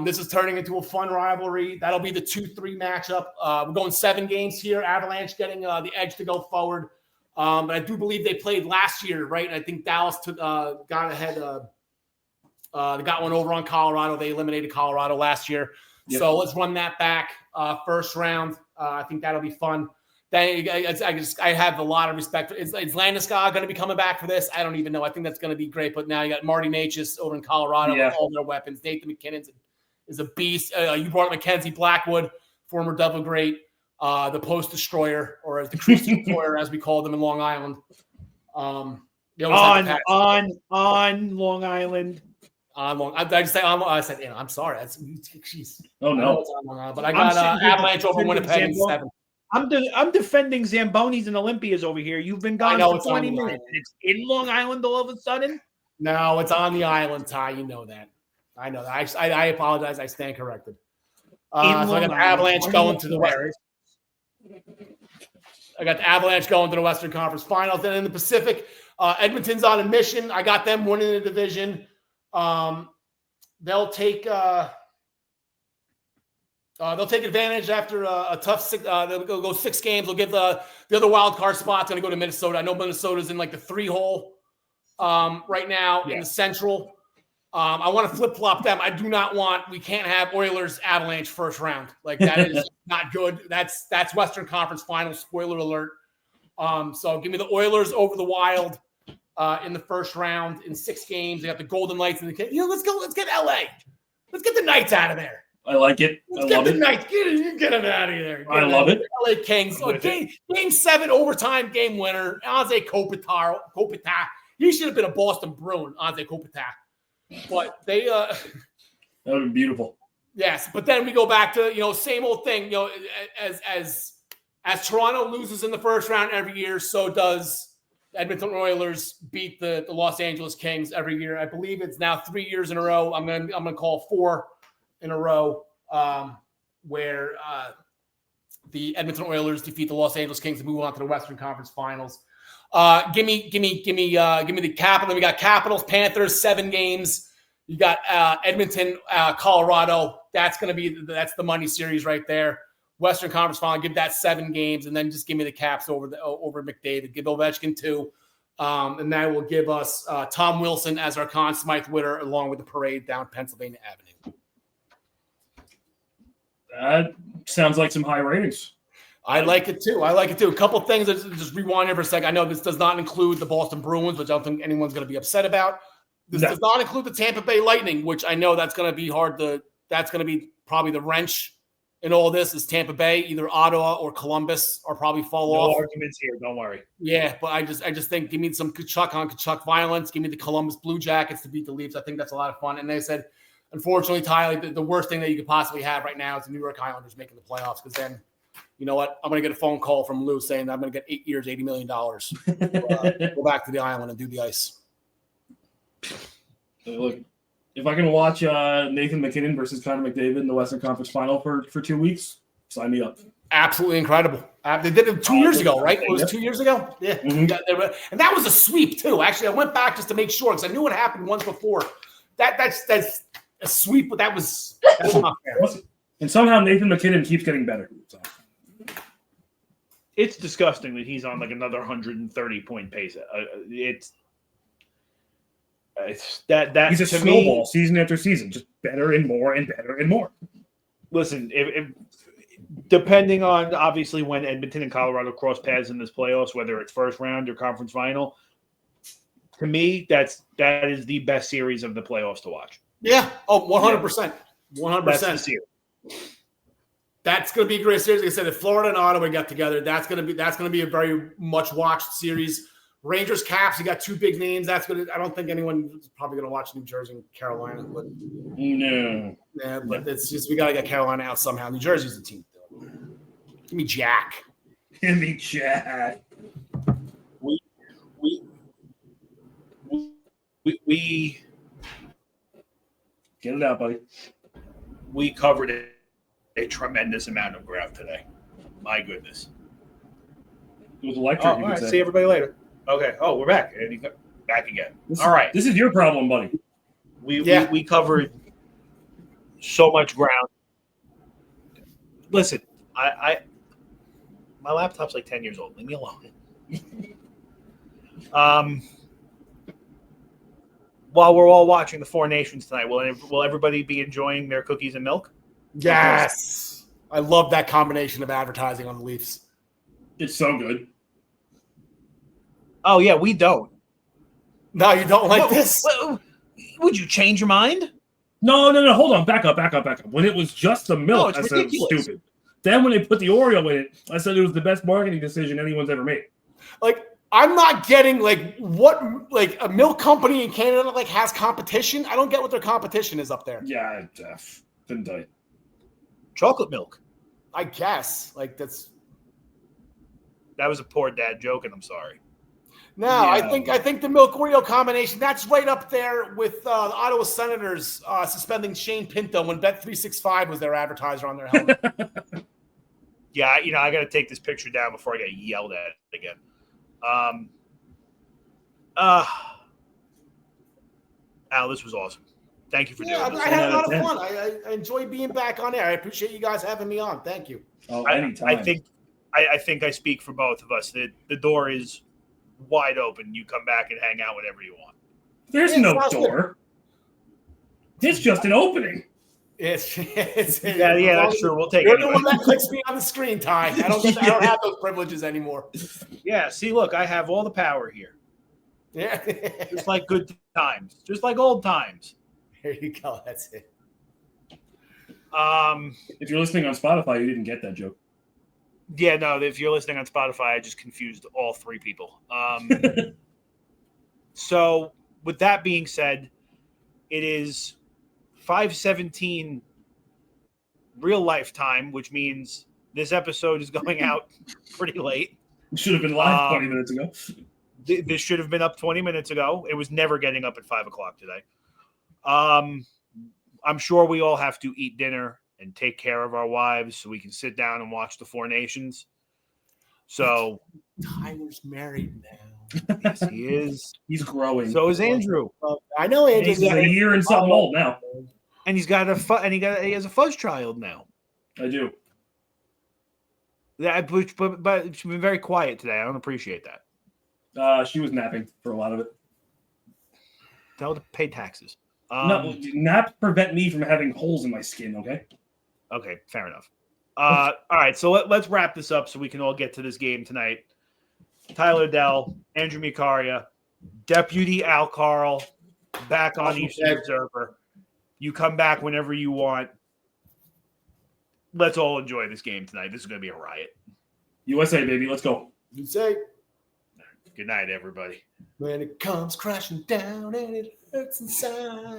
This is turning into a fun rivalry. That'll be the 2-3 matchup. We're going 7 games here. Avalanche getting the edge to go forward. But I do believe they played last year, right? And I think Dallas got ahead. They got one over on Colorado. They eliminated Colorado last year. Yep. So let's run that back first round. I think that'll be fun. Then I have a lot of respect. Is Landeskog going to be coming back for this? I don't even know. I think that's going to be great. But now you got Marty Necas over in Colorado with all their weapons. Nathan McKinnon is a beast. You brought Mackenzie Blackwood, former Devil Great, the Post Destroyer, or as the Crease Destroyer, as we call them in Long Island. On Long Island. I said, I'm sorry. Jeez. Oh no. But I got Avalanche over Winnipeg in 7. I'm defending Zambonis and Olympias over here. You've been gone for 20 minutes. And it's in Long Island all of a sudden? No, it's on the island, Ty. You know that. I know that. I apologize. I stand corrected. So I got the Avalanche going to the West. I got the Avalanche going to the Western Conference Finals. Then in the Pacific, Edmonton's on a mission. I got them winning the division. They'll take advantage after a tough 6. They'll go 6 games. They'll give the other wild card spot's going to go to Minnesota. I know Minnesota's in like the 3-hole right now in the Central. I want to flip-flop them. I do not want. We can't have Oilers Avalanche first round. Like that is not good. That's Western Conference Finals. Spoiler alert. So give me the Oilers over the Wild. In the first round in 6 games. They got the Golden Knights in the let's go. Let's get LA. Let's get the Knights out of there. I like it. Let's get the Knights. Get them out of there. I love it. LA Kings. Game 7 overtime game winner. Anze Kopitar. He should have been a Boston Bruin. Anze Kopitar. But they that would be beautiful. Yes, but then we go back to same old thing. As Toronto loses in the first round every year, so does Edmonton Oilers beat the Los Angeles Kings every year. I believe it's now 3 years in a row. I'm gonna call 4 in a row where the Edmonton Oilers defeat the Los Angeles Kings and move on to the Western Conference Finals. Give me the Capitals. We got Capitals, Panthers, 7 games. You got Edmonton, Colorado. That's the money series right there. Western Conference Final. Give that 7 games, and then just give me the Caps over McDavid. Give Ovechkin 2, and that will give us Tom Wilson as our Conn Smythe winner, along with the parade down Pennsylvania Avenue. That sounds like some high ratings. I like it too. A couple things. Just rewind here for a second. I know this does not include the Boston Bruins, which I don't think anyone's going to be upset about. This does not include the Tampa Bay Lightning, which I know that's going to be hard to. That's going to be probably the wrench in all this. Is Tampa Bay, either Ottawa or Columbus, are probably fall off. No arguments here. Don't worry. Yeah, but I just think give me some Kachuk on Kachuk violence. Give me the Columbus Blue Jackets to beat the Leafs. I think that's a lot of fun. And they said, unfortunately, Tyler, the worst thing that you could possibly have right now is the New York Islanders making the playoffs, because then. You know what? I'm going to get a phone call from Lou saying that I'm going to get 8 years, $80 million. Go back to the island and do the ice. Look, if I can watch Nathan MacKinnon versus Connor McDavid in the Western Conference Final for 2 weeks, sign me up. Absolutely incredible. They did it 2 years ago, right? It was 2 years ago? Yeah. Mm-hmm. And that was a sweep, too. Actually, I went back just to make sure because I knew what happened once before. That's a sweep, but that's not fair. And somehow Nathan MacKinnon keeps getting better. So. It's disgusting that he's on like another 130-point pace. It's that he's a snowball season after season, just better and more and better and more. Listen, if depending on obviously when Edmonton and Colorado cross paths in this playoffs, whether it's first round or conference final, to me that is the best series of the playoffs to watch. Yeah. Oh, 100%. 100%. That's the series. That's going to be a great series. Like I said, if Florida and Ottawa get together, that's going to be a very much watched series. Rangers, Caps, you got 2 big names. I don't think anyone's probably going to watch New Jersey and Carolina. But no. Yeah, but it's just we got to get Carolina out somehow. New Jersey's the team, though. Give me Jack. Give me Jack. We get it out, buddy. We covered it. A tremendous amount of ground today. My goodness. It was electric. All right. See everybody later. Okay. Oh, we're back. Back again. All right. This is your problem, buddy. We covered so much ground. Listen, I my laptop's like 10 years old. Leave me alone. While we're all watching the Four Nations tonight, will everybody be enjoying their cookies and milk? Yes. I love that combination of advertising on the Leafs. It's so good. Oh, yeah, we don't. No, you don't like this? Would you change your mind? No. Hold on. Back up. When it was just the milk, I said it was stupid. Then when they put the Oreo in it, I said it was the best marketing decision anyone's ever made. Like, I'm not getting, what a milk company in Canada, has competition? I don't get what their competition is up there. Yeah, couldn't tell you. Chocolate milk. I guess. That was a poor dad joke, and I'm sorry. No, yeah. I think the milk Oreo combination, that's right up there with the Ottawa Senators suspending Shane Pinto when Bet365 was their advertiser on their helmet. Yeah, I got to take this picture down before I get yelled at again. Al, this was awesome. Thank you for doing this. I had a lot of fun. I enjoyed being back on air. I appreciate you guys having me on. Thank you. Oh, anytime. I think I speak for both of us. The door is wide open. You come back and hang out whenever you want. There's no door. It's just an opening. It's that's true. We'll take it. You're the one that clicks me on the screen, Ty. I don't have those privileges anymore. Yeah. See, look, I have all the power here. Yeah. Just like good times. Just like old times. Here you go. That's it. If you're listening on Spotify, you didn't get that joke. Yeah, no. If you're listening on Spotify, I just confused all 3 people. So, with that being said, it is 5:17 real life time, which means this episode is going out pretty late. It should have been live 20 minutes ago. This should have been up 20 minutes ago. It was never getting up at 5 o'clock today. I'm sure we all have to eat dinner and take care of our wives so we can sit down and watch the Four Nations. So Tyler's married now. yes, he is. He's growing. So is Andrew. I know Andrew's He's a year and something old now. And he has a fuzz child now. I do. But she's been very quiet today. I don't appreciate that. She was napping for a lot of it. Tell her to pay taxes. No, naps prevent me from having holes in my skin. Okay. Okay, fair enough. All right, so let's wrap this up so we can all get to this game tonight. Tyler Dell, Andrew Mikaria, Deputy Al Carl, back on Eastern Observer. You come back whenever you want. Let's all enjoy this game tonight. This is going to be a riot. USA, baby. Let's go. You say, good night, everybody. when it comes crashing down and it hurts inside.